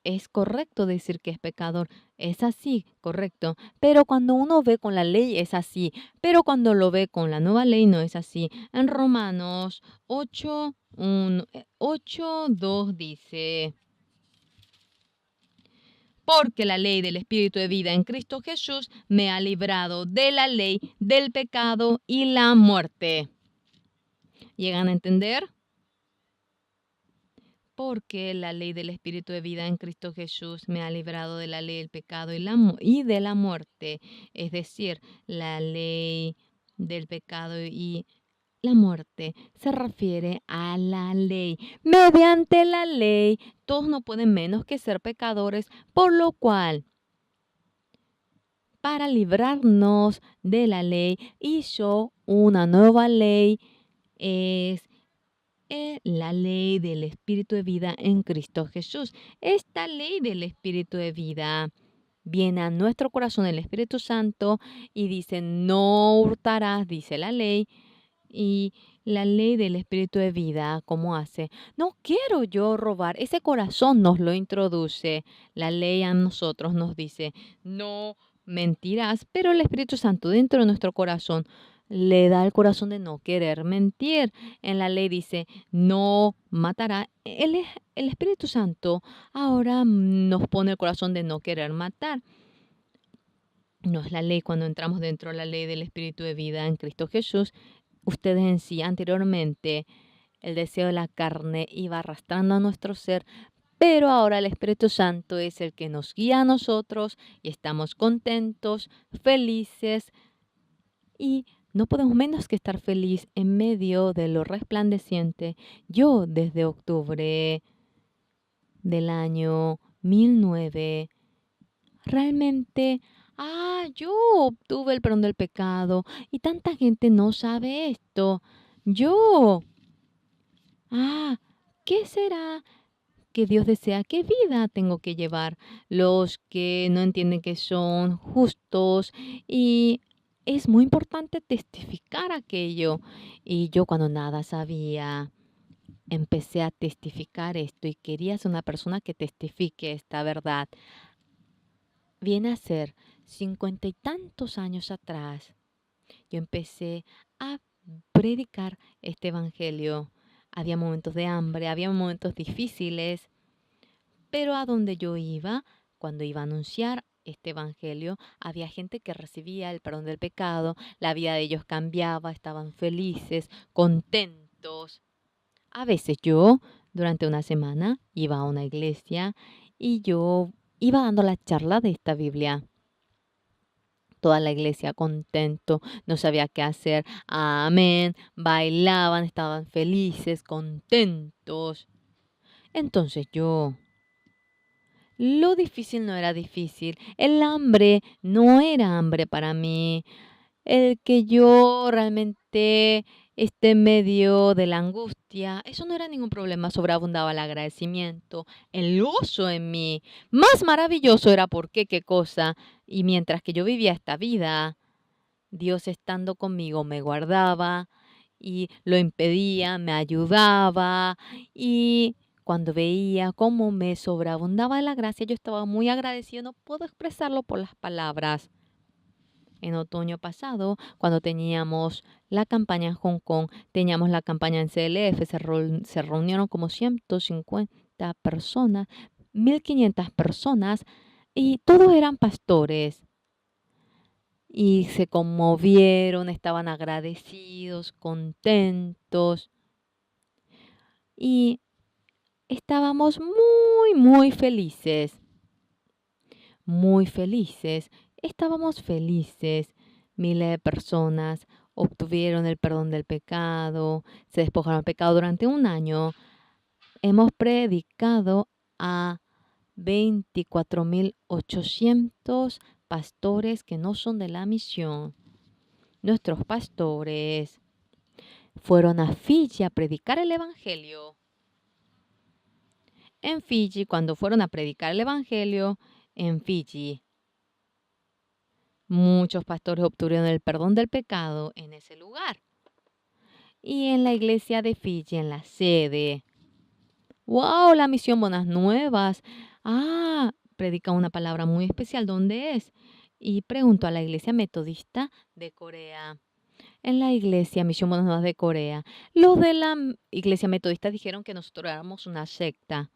es correcto decir que es pecador, es así, correcto. Pero cuando uno ve con la ley es así, pero cuando lo ve con la nueva ley no es así. En Romanos 8, 2 dice, porque la ley del Espíritu de vida en Cristo Jesús me ha librado de la ley, del pecado y la muerte. ¿Llegan a entender? Porque la ley del Espíritu de vida en Cristo Jesús me ha librado de la ley del pecado y de la muerte. Es decir, la ley del pecado y la muerte se refiere a la ley. Mediante la ley, todos no pueden menos que ser pecadores, por lo cual, para librarnos de la ley, hizo una nueva ley, es la ley del Espíritu de vida en Cristo Jesús. Esta ley del Espíritu de vida viene a nuestro corazón el Espíritu Santo y dice, no hurtarás, dice la ley. Y la ley del Espíritu de vida, ¿cómo hace? No quiero yo robar. Ese corazón nos lo introduce. La ley a nosotros nos dice, no mentirás, pero el Espíritu Santo dentro de nuestro corazón le da el corazón de no querer mentir. En la ley dice, no matará. El Espíritu Santo ahora nos pone el corazón de no querer matar. No es la ley cuando entramos dentro de la ley del Espíritu de vida en Cristo Jesús. Ustedes en sí, anteriormente, el deseo de la carne iba arrastrando a nuestro ser, pero ahora el Espíritu Santo es el que nos guía a nosotros y estamos contentos, felices y no podemos menos que estar feliz en medio de lo resplandeciente. Yo desde octubre del año 1009 realmente, yo obtuve el perdón del pecado y tanta gente no sabe esto. Yo, ¿qué será que Dios desea? ¿Qué vida tengo que llevar? Los que no entienden que son justos y es muy importante testificar aquello. Y yo cuando nada sabía, empecé a testificar esto y quería ser una persona que testifique esta verdad. Viene a ser 50 y tantos años atrás, yo empecé a predicar este evangelio. Había momentos de hambre, había momentos difíciles, pero a donde yo iba, cuando iba a anunciar este evangelio, había gente que recibía el perdón del pecado, la vida de ellos cambiaba, estaban felices, contentos. A veces yo, durante una semana, iba a una iglesia y yo iba dando la charla de esta Biblia. Toda la iglesia contento, no sabía qué hacer. Amén. Bailaban, estaban felices, contentos. Entonces lo difícil no era difícil. El hambre no era hambre para mí. El que yo realmente esté en medio de la angustia, eso no era ningún problema, sobreabundaba el agradecimiento, el gozo en mí. Más maravilloso era qué cosa. Y mientras que yo vivía esta vida, Dios estando conmigo me guardaba y lo impedía, me ayudaba y cuando veía cómo me sobreabundaba la gracia, yo estaba muy agradecido, no puedo expresarlo por las palabras. En otoño pasado, cuando teníamos la campaña en Hong Kong, teníamos la campaña en CLF, se reunieron como 150 personas, 1500 personas, y todos eran pastores. Y se conmovieron, estaban agradecidos, contentos, y estábamos muy, muy felices. Muy felices. Estábamos felices. Miles de personas obtuvieron el perdón del pecado, se despojaron del pecado durante un año. Hemos predicado a 24.800 pastores que no son de la misión. Nuestros pastores fueron a Fiji a predicar el evangelio. En Fiji, cuando fueron a predicar el evangelio, en Fiji, muchos pastores obtuvieron el perdón del pecado en ese lugar. Y en la iglesia de Fiji, en la sede, ¡wow! La misión Buenas Nuevas. Predica una palabra muy especial. ¿Dónde es? Y preguntó a la iglesia metodista de Corea. En la iglesia Misión Buenas Nuevas de Corea, los de la iglesia metodista dijeron que nosotros éramos una secta.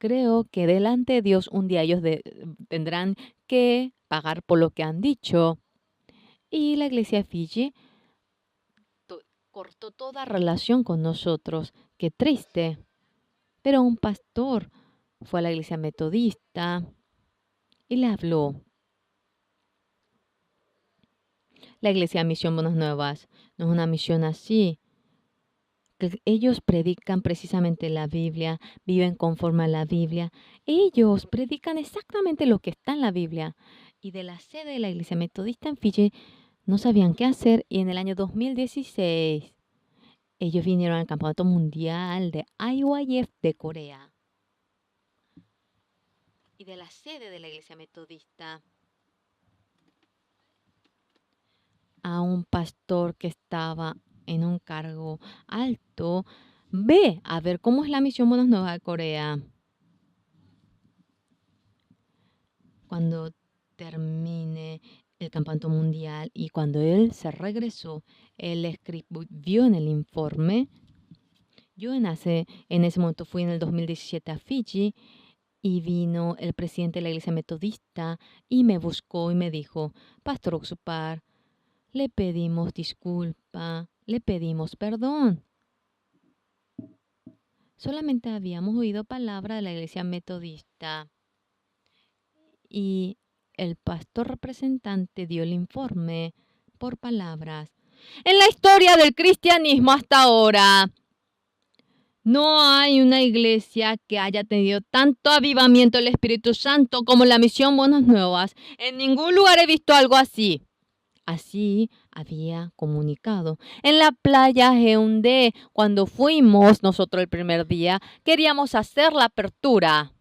creo que delante de Dios un día ellos tendrán que pagar por lo que han dicho. Y la iglesia de Fiji cortó toda relación con nosotros. Qué triste. Pero un pastor fue a la iglesia metodista y le habló. La iglesia Misión Buenas Nuevas no es una misión así. Que ellos predican precisamente la Biblia, viven conforme a la Biblia. Ellos predican exactamente lo que está en la Biblia. Y de la sede de la iglesia metodista en Fiji no sabían qué hacer y en el año 2016 ellos vinieron al Campeonato Mundial de IYF de Corea. Y de la sede de la iglesia metodista a un pastor que estaba en un cargo alto, ve a ver cómo es la misión Buenas Nuevas de Corea. Cuando termine el campeonato mundial y cuando él se regresó, él escribió en el informe. Yo en ese momento fui en el 2017 a Fiji y vino el presidente de la iglesia metodista y me buscó y me dijo, Pastor Oxupar, le pedimos disculpa, le pedimos perdón. Solamente habíamos oído palabra de la iglesia metodista y el pastor representante dio el informe por palabras. En la historia del cristianismo hasta ahora, no hay una iglesia que haya tenido tanto avivamiento del Espíritu Santo como la misión Buenas Nuevas. En ningún lugar he visto algo así. Así había comunicado. En la playa Geundé, cuando fuimos nosotros el primer día, queríamos hacer la apertura.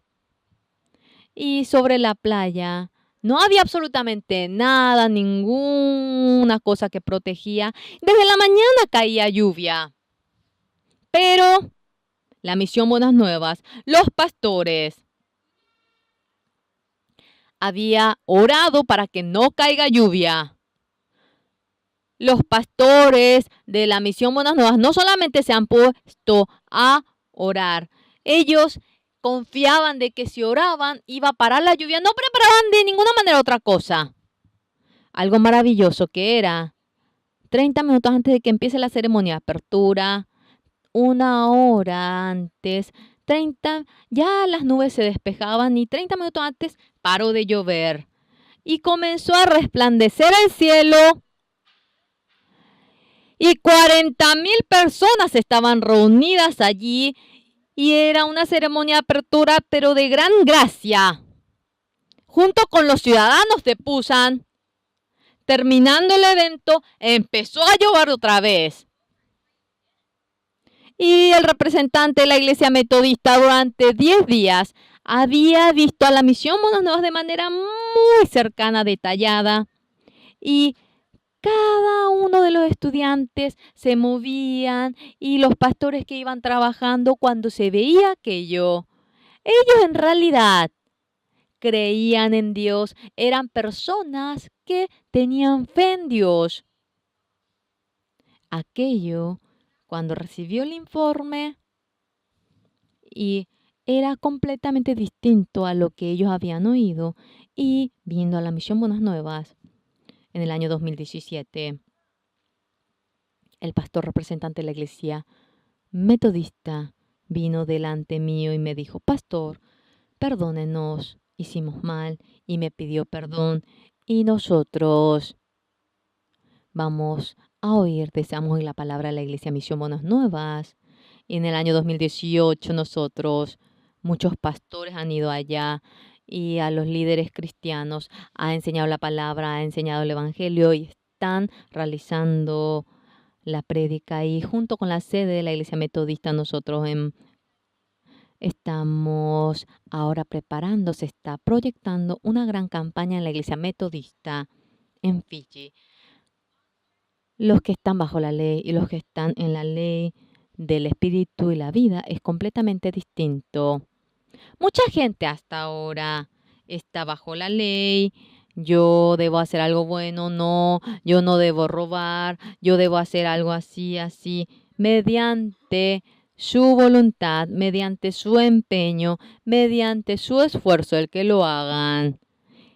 Y sobre la playa no había absolutamente nada, ninguna cosa que protegía. Desde la mañana caía lluvia. Pero la misión Buenas Nuevas, los pastores, había orado para que no caiga lluvia. Los pastores de la misión Buenas Nuevas no solamente se han puesto a orar, ellos confiaban de que si oraban iba a parar la lluvia, no preparaban de ninguna manera otra cosa. Algo maravilloso que era 30 minutos antes de que empiece la ceremonia de apertura, 1 hora antes, ya las nubes se despejaban y 30 minutos antes paró de llover y comenzó a resplandecer el cielo. Y 40,000 personas estaban reunidas allí y era una ceremonia de apertura, pero de gran gracia. Junto con los ciudadanos de Busan, terminando el evento, empezó a llover otra vez. Y el representante de la iglesia metodista durante 10 días había visto a la misión Buenas Nuevas de manera muy cercana, detallada. Y cada uno de los estudiantes se movían y los pastores que iban trabajando cuando se veía aquello. Ellos en realidad creían en Dios, eran personas que tenían fe en Dios. Aquello, cuando recibió el informe, y era completamente distinto a lo que ellos habían oído y viendo a la misión Buenas Nuevas. En el año 2017, el pastor representante de la iglesia metodista vino delante mío y me dijo, Pastor, perdónenos, hicimos mal, y me pidió perdón. Y nosotros vamos a deseamos oír la palabra de la iglesia Misión Buenas Nuevas. Y en el año 2018 muchos pastores han ido allá y a los líderes cristianos ha enseñado la palabra, ha enseñado el evangelio y están realizando la prédica. Y junto con la sede de la iglesia metodista nosotros estamos ahora preparando, se está proyectando una gran campaña en la iglesia metodista en Fiji. Los que están bajo la ley y los que están en la ley del espíritu y la vida es completamente distinto. Mucha gente hasta ahora está bajo la ley. Yo debo hacer algo bueno, no, yo no debo robar, yo debo hacer algo así, así, mediante su voluntad, mediante su empeño, mediante su esfuerzo, el que lo hagan.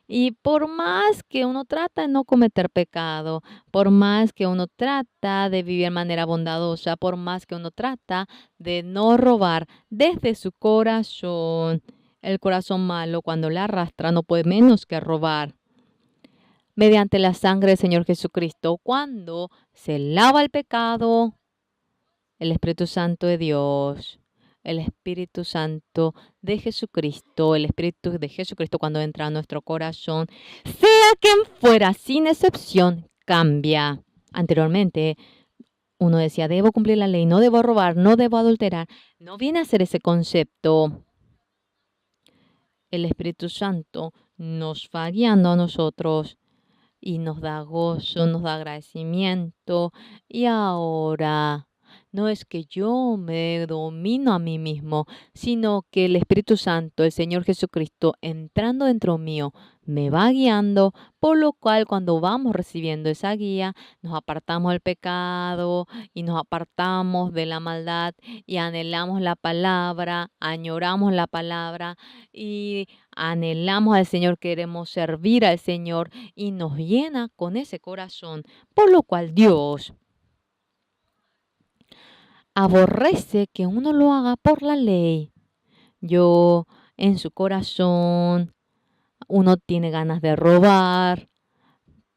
Y por más que uno trata de no cometer pecado, por más que uno trata de vivir de manera bondadosa, por más que uno trata de no robar desde su corazón, el corazón malo cuando le arrastra no puede menos que robar. Mediante la sangre del Señor Jesucristo, cuando se lava el pecado, el Espíritu Santo de Dios, el Espíritu Santo de Jesucristo, el Espíritu de Jesucristo cuando entra a nuestro corazón, sea quien fuera, sin excepción, cambia. Anteriormente, uno decía, debo cumplir la ley, no debo robar, no debo adulterar. No viene a ser ese concepto. El Espíritu Santo nos va guiando a nosotros y nos da gozo, nos da agradecimiento. Y ahora no es que yo me domino a mí mismo, sino que el Espíritu Santo, el Señor Jesucristo, entrando dentro mío, me va guiando, por lo cual cuando vamos recibiendo esa guía, nos apartamos del pecado y nos apartamos de la maldad y anhelamos la palabra, añoramos la palabra y anhelamos al Señor, queremos servir al Señor y nos llena con ese corazón, por lo cual Dios aborrece que uno lo haga por la ley. Yo en su corazón, uno tiene ganas de robar,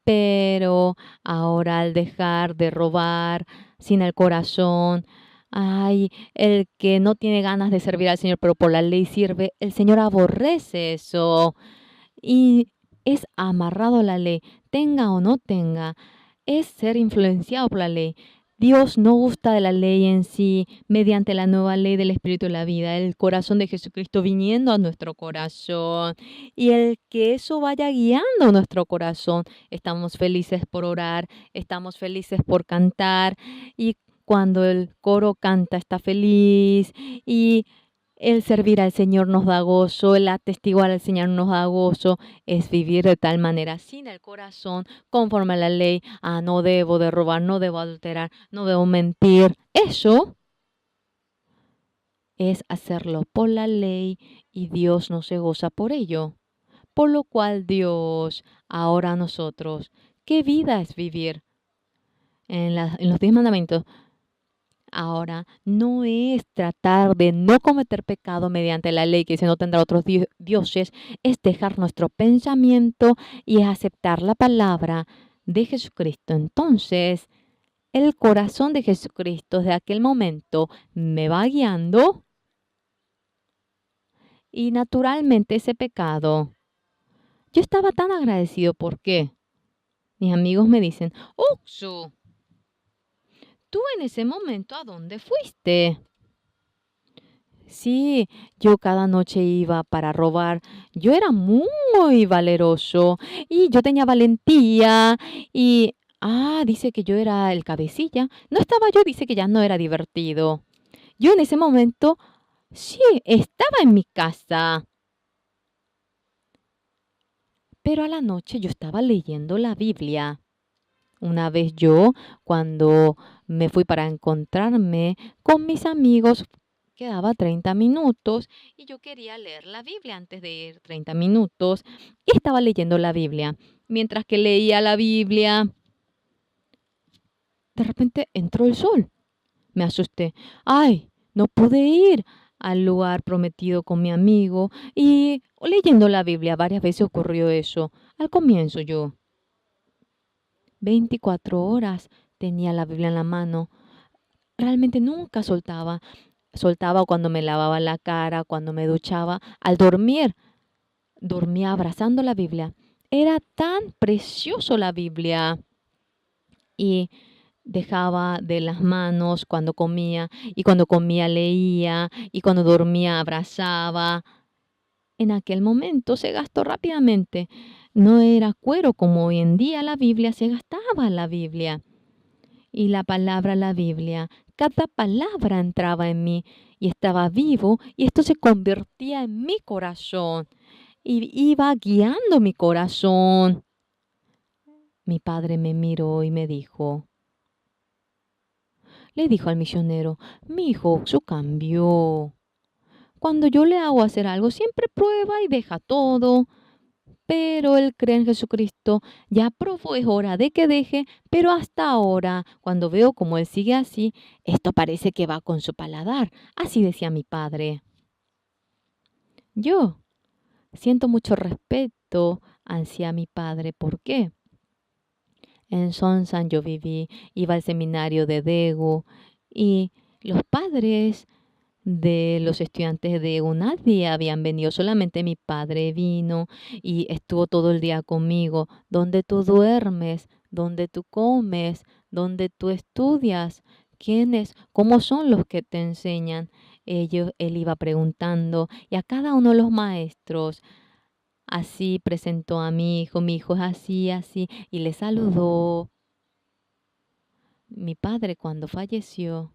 pero ahora al dejar de robar sin el corazón, ay, el que no tiene ganas de servir al Señor, pero por la ley sirve, el Señor aborrece eso y es amarrado a la ley, tenga o no tenga, es ser influenciado por la ley. Dios no gusta de la ley en sí, mediante la nueva ley del Espíritu de la vida, el corazón de Jesucristo viniendo a nuestro corazón y el que eso vaya guiando nuestro corazón. Estamos felices por orar, estamos felices por cantar y cuando el coro canta está feliz y el servir al Señor nos da gozo, el atestiguar al Señor nos da gozo, es vivir de tal manera sin el corazón, conforme a la ley. Ah, no debo de robar, no debo adulterar, no debo mentir. Eso es hacerlo por la ley y Dios no se goza por ello. Por lo cual Dios, ahora a nosotros, ¿qué vida es vivir? En los 10 mandamientos. Ahora, no es tratar de no cometer pecado mediante la ley, que dice no tendrá otros dioses, es dejar nuestro pensamiento y es aceptar la palabra de Jesucristo. Entonces, el corazón de Jesucristo desde aquel momento me va guiando y naturalmente ese pecado, yo estaba tan agradecido porque mis amigos me dicen, Oxu, ¿tú en ese momento a dónde fuiste? Sí, yo cada noche iba para robar. Yo era muy valeroso y yo tenía valentía y, dice que yo era el cabecilla. No estaba yo, dice que ya no era divertido. Yo en ese momento, sí, estaba en mi casa, pero a la noche yo estaba leyendo la Biblia. Una vez yo, cuando me fui para encontrarme con mis amigos, quedaba 30 minutos y yo quería leer la Biblia antes de ir 30 minutos y estaba leyendo la Biblia. Mientras que leía la Biblia, de repente entró el sol. Me asusté. Ay, no pude ir al lugar prometido con mi amigo y leyendo la Biblia varias veces ocurrió eso. Al comienzo yo 24 horas tenía la Biblia en la mano. Realmente nunca soltaba. Soltaba cuando me lavaba la cara, cuando me duchaba. Al dormir, dormía abrazando la Biblia. Era tan precioso la Biblia. Y dejaba de las manos cuando comía. Y cuando comía leía. Y cuando dormía abrazaba. En aquel momento se gastó rápidamente. No era cuero como hoy en día la Biblia, se gastaba la Biblia. Y la palabra, la Biblia, cada palabra entraba en mí y estaba vivo y esto se convertía en mi corazón y iba guiando mi corazón. Mi padre me miró y me dijo, le dijo al misionero, mi hijo Oksu cambió. Cuando yo le hago hacer algo, siempre prueba y deja todo. Pero él cree en Jesucristo, ya probó, es hora de que deje, pero hasta ahora, cuando veo cómo él sigue así, esto parece que va con su paladar. Así decía mi padre. Yo siento mucho respeto hacia mi padre. ¿Por qué? En Sonsan yo viví, iba al seminario de Daegu y los padres de los estudiantes de nadie habían venido, solamente mi padre vino y estuvo todo el día conmigo. ¿Dónde tú duermes? ¿Dónde tú comes? ¿Dónde tú estudias? ¿Quiénes? ¿Cómo son los que te enseñan? Él iba preguntando y a cada uno de los maestros así presentó a mi hijo es así, así, y le saludó. Mi padre cuando falleció,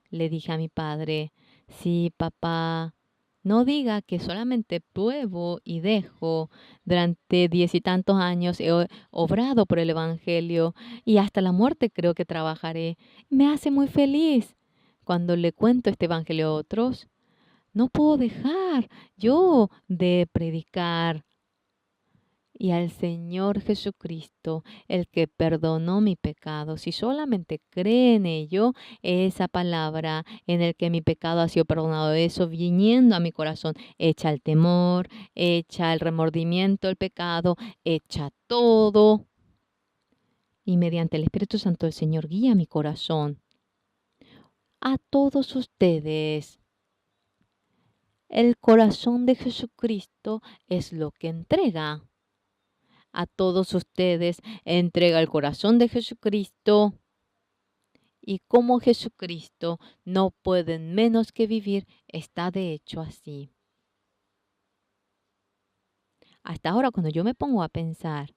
le dije a mi padre, sí, papá, no diga que solamente pruebo y dejo. Durante 10 y tantos años he obrado por el Evangelio y hasta la muerte creo que trabajaré. Me hace muy feliz cuando le cuento este Evangelio a otros. No puedo dejar yo de predicar y al Señor Jesucristo, el que perdonó mi pecado. Si solamente cree en ello, esa palabra en el que mi pecado ha sido perdonado, eso viniendo a mi corazón, echa el temor, echa el remordimiento, el pecado, echa todo. Y mediante el Espíritu Santo el Señor guía mi corazón. A todos ustedes, el corazón de Jesucristo es lo que entrega. A todos ustedes entrega el corazón de Jesucristo y como Jesucristo no pueden menos que vivir, está de hecho así. Hasta ahora cuando yo me pongo a pensar,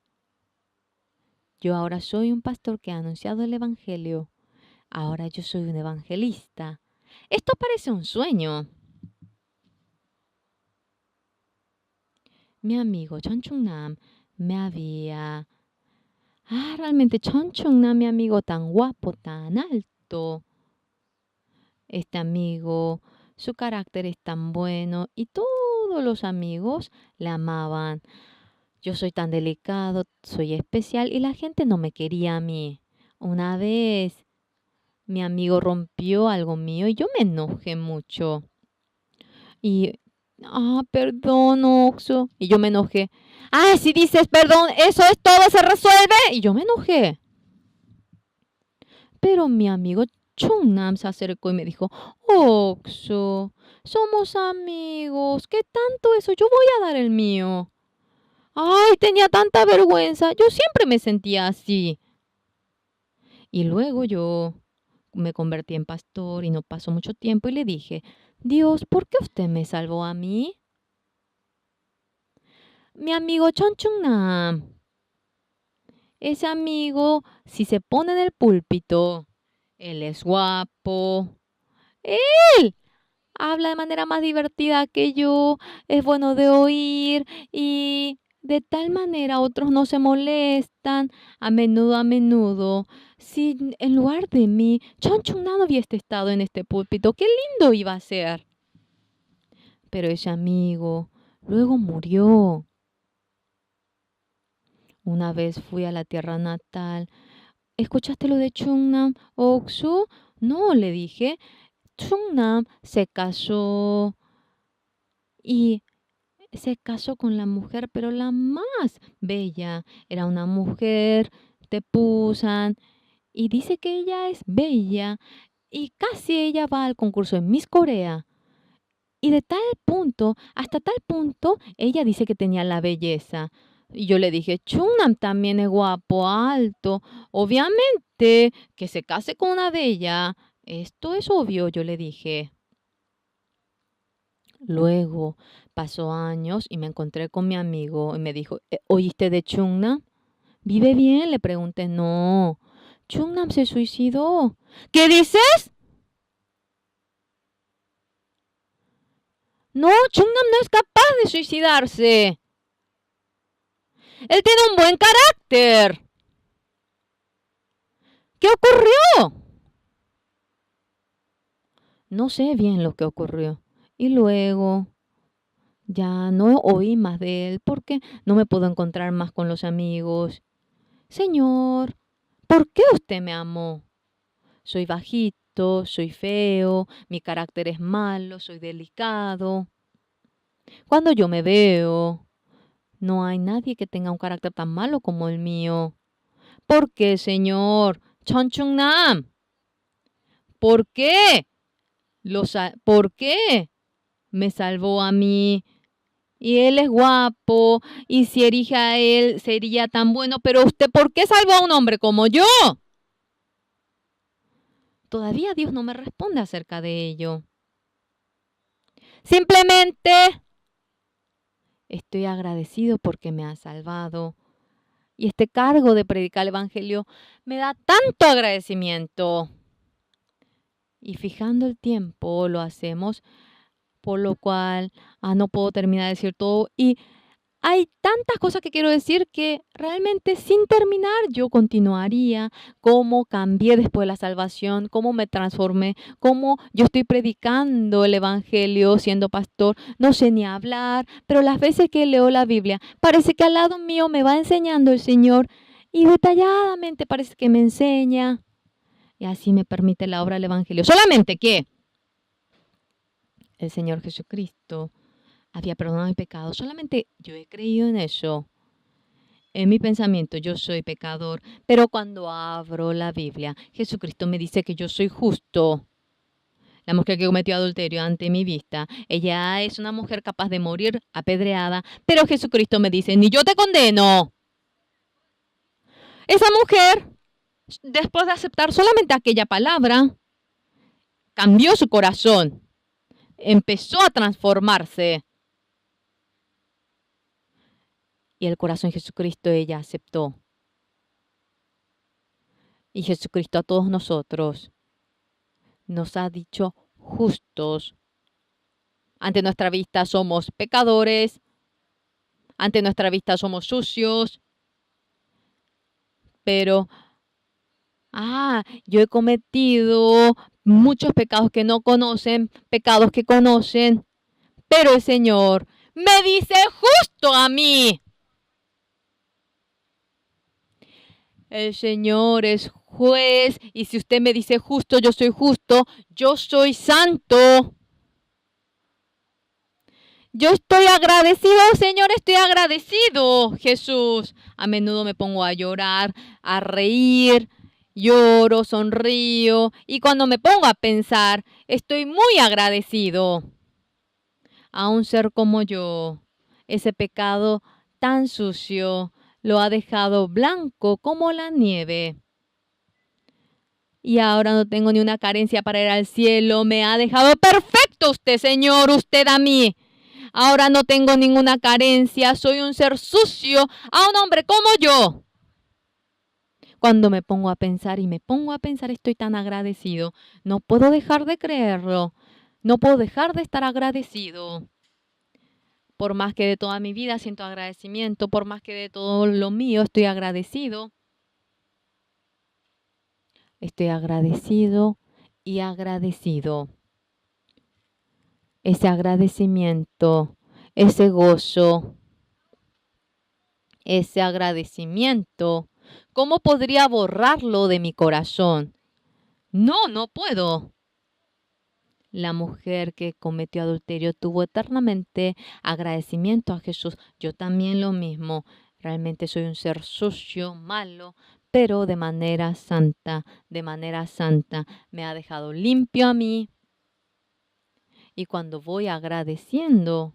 yo ahora soy un pastor que ha anunciado el Evangelio, ahora yo soy un evangelista. Esto parece un sueño. Mi amigo Chon Chung Nam me había... realmente Chon Chung Nam, mi amigo tan guapo, tan alto. Este amigo, su carácter es tan bueno y todos los amigos le amaban. Yo soy tan delicado, soy especial y la gente no me quería a mí. Una vez mi amigo rompió algo mío y yo me enojé mucho. Y, perdón, Oxo. Y yo me enojé. Si dices perdón, eso es todo, se resuelve. Y yo me enojé. Pero mi amigo Chungnam se acercó y me dijo, Oxo, somos amigos, ¿qué tanto eso? Yo voy a dar el mío. Ay, tenía tanta vergüenza, yo siempre me sentía así. Y luego yo me convertí en pastor y no pasó mucho tiempo y le dije, Dios, ¿por qué usted me salvó a mí? Mi amigo Chungnam, ese amigo, si se pone en el púlpito, él es guapo. Él habla de manera más divertida que yo, es bueno de oír y de tal manera otros no se molestan a menudo. Si en lugar de mí, Chon Chung no hubiese estado en este púlpito, qué lindo iba a ser. Pero ese amigo luego murió. Una vez fui a la tierra natal. ¿Escuchaste lo de Chungnam Oksu? No, le dije. Chungnam se casó y se casó con la mujer, pero la más bella. Era una mujer de Pusan y dice que ella es bella y casi ella va al concurso de Miss Corea. Y de tal punto, hasta tal punto, ella dice que tenía la belleza. Y yo le dije, Chunam también es guapo, alto. Obviamente que se case con una de ellas. Esto es obvio, yo le dije. Luego pasó años y me encontré con mi amigo y me dijo, ¿oíste de Chungnam? ¿Vive bien? Le pregunté, no. Chungnam se suicidó. ¿Qué dices? No, Chungnam no es capaz de suicidarse. Él tiene un buen carácter. ¿Qué ocurrió? No sé bien lo que ocurrió. Y luego ya no oí más de él porque no me puedo encontrar más con los amigos. Señor, ¿por qué usted me amó? Soy bajito, soy feo, mi carácter es malo, soy delicado. Cuando yo me veo, no hay nadie que tenga un carácter tan malo como el mío. ¿Por qué, Señor? Chonchungnam, ¿por qué? ¿Por qué me salvó a mí? Y él es guapo, y si erige a él sería tan bueno, pero usted, ¿por qué salvó a un hombre como yo? Todavía Dios no me responde acerca de ello. Simplemente estoy agradecido porque me ha salvado. Y este cargo de predicar el Evangelio me da tanto agradecimiento. Y fijando el tiempo lo hacemos, por lo cual no puedo terminar de decir todo. Y hay tantas cosas que quiero decir que realmente sin terminar yo continuaría cómo cambié después de la salvación, cómo me transformé, cómo yo estoy predicando el Evangelio siendo pastor. No sé ni hablar, pero las veces que leo la Biblia parece que al lado mío me va enseñando el Señor y detalladamente parece que me enseña. Y así me permite la obra del Evangelio. Solamente que el Señor Jesucristo había perdonado mi pecado. Solamente yo he creído en eso. En mi pensamiento yo soy pecador, pero cuando abro la Biblia, Jesucristo me dice que yo soy justo. La mujer que cometió adulterio ante mi vista, ella es una mujer capaz de morir apedreada, pero Jesucristo me dice, ni yo te condeno. Esa mujer, después de aceptar solamente aquella palabra, cambió su corazón, empezó a transformarse. Y el corazón de Jesucristo ella aceptó. Y Jesucristo a todos nosotros nos ha dicho justos. Ante nuestra vista somos pecadores, ante nuestra vista somos sucios, pero, yo he cometido muchos pecados que no conocen, pecados que conocen, pero el Señor me dice justo a mí. El Señor es juez y si usted me dice justo, yo soy santo. Yo estoy agradecido, Señor, estoy agradecido, Jesús. A menudo me pongo a llorar, a reír, lloro, sonrío y cuando me pongo a pensar, estoy muy agradecido a un ser como yo. Ese pecado tan sucio lo ha dejado blanco como la nieve. Y ahora no tengo ni una carencia para ir al cielo. Me ha dejado perfecto usted, Señor, usted a mí. Ahora no tengo ninguna carencia, soy un ser sucio a un hombre como yo. Cuando me pongo a pensar y me pongo a pensar, estoy tan agradecido. No puedo dejar de creerlo. No puedo dejar de estar agradecido. Por más que de toda mi vida siento agradecimiento, por más que de todo lo mío estoy agradecido. Estoy agradecido y agradecido. Ese agradecimiento, ese gozo, ese agradecimiento, ¿cómo podría borrarlo de mi corazón? No, no puedo. La mujer que cometió adulterio tuvo eternamente agradecimiento a Jesús. Yo también lo mismo. Realmente soy un ser sucio, malo, pero de manera santa, me ha dejado limpio a mí. Y cuando voy agradeciendo,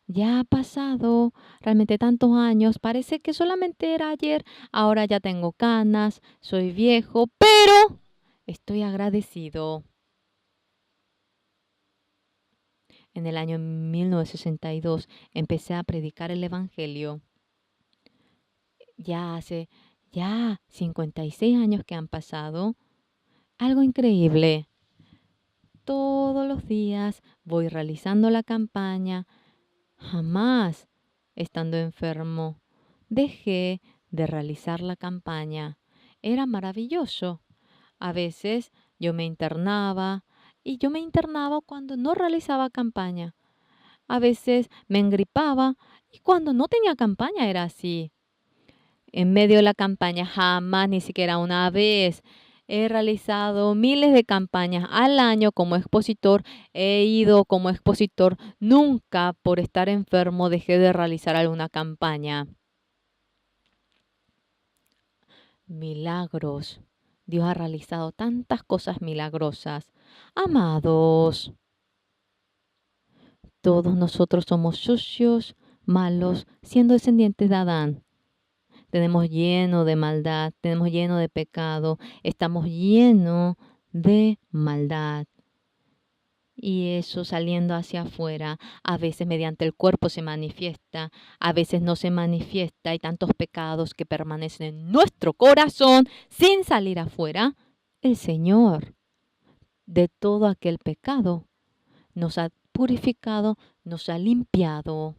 ya ha pasado realmente tantos años, parece que solamente era ayer, ahora ya tengo canas, soy viejo, pero estoy agradecido. En el año 1962 empecé a predicar el Evangelio. Ya hace 56 años que han pasado. Algo increíble. Todos los días voy realizando la campaña. Jamás, estando enfermo, dejé de realizar la campaña. Era maravilloso. A veces yo me internaba y yo me internaba cuando no realizaba campaña. A veces me engripaba y cuando no tenía campaña era así. En medio de la campaña jamás, ni siquiera una vez. He realizado miles de campañas al año como expositor. He ido como expositor. Nunca por estar enfermo dejé de realizar alguna campaña. Milagros. Dios ha realizado tantas cosas milagrosas. Amados, todos nosotros somos sucios, malos, siendo descendientes de Adán. Tenemos lleno de maldad, tenemos lleno de pecado, estamos llenos de maldad. Y eso saliendo hacia afuera, a veces mediante el cuerpo se manifiesta, a veces no se manifiesta. Hay tantos pecados que permanecen en nuestro corazón sin salir afuera. El Señor, de todo aquel pecado, nos ha purificado, nos ha limpiado.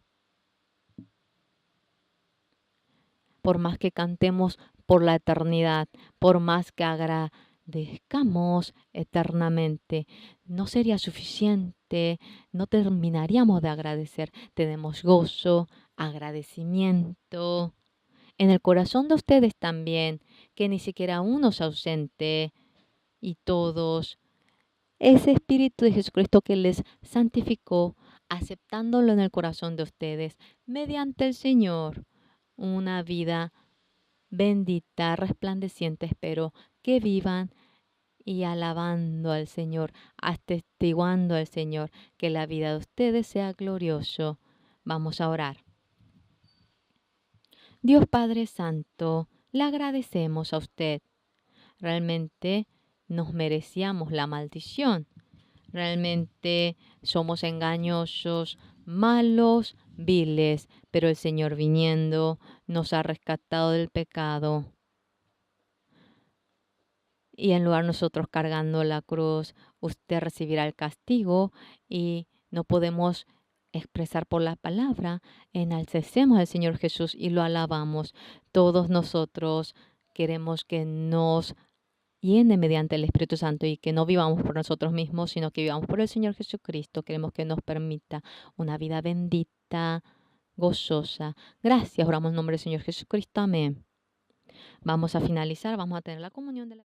Por más que cantemos por la eternidad, por más que agradezcamos eternamente, no sería suficiente, no terminaríamos de agradecer. Tenemos gozo, agradecimiento. En el corazón de ustedes también, que ni siquiera uno se ausente, y todos, ese Espíritu de Jesucristo que les santificó, aceptándolo en el corazón de ustedes, mediante el Señor, una vida bendita, resplandeciente, espero que vivan y alabando al Señor, atestiguando al Señor, que la vida de ustedes sea glorioso. Vamos a orar. Dios Padre Santo, le agradecemos a usted. Realmente nos merecíamos la maldición. Realmente somos engañosos, malos, viles, pero el Señor viniendo nos ha rescatado del pecado. Y en lugar de nosotros cargando la cruz, usted recibirá el castigo y no podemos expresar por la palabra. Enaltecemos al Señor Jesús y lo alabamos. Todos nosotros queremos que nos llene mediante el Espíritu Santo y que no vivamos por nosotros mismos, sino que vivamos por el Señor Jesucristo. Queremos que nos permita una vida bendita, gozosa. Gracias, oramos en nombre del Señor Jesucristo. Amén. Vamos a finalizar, vamos a tener la comunión de la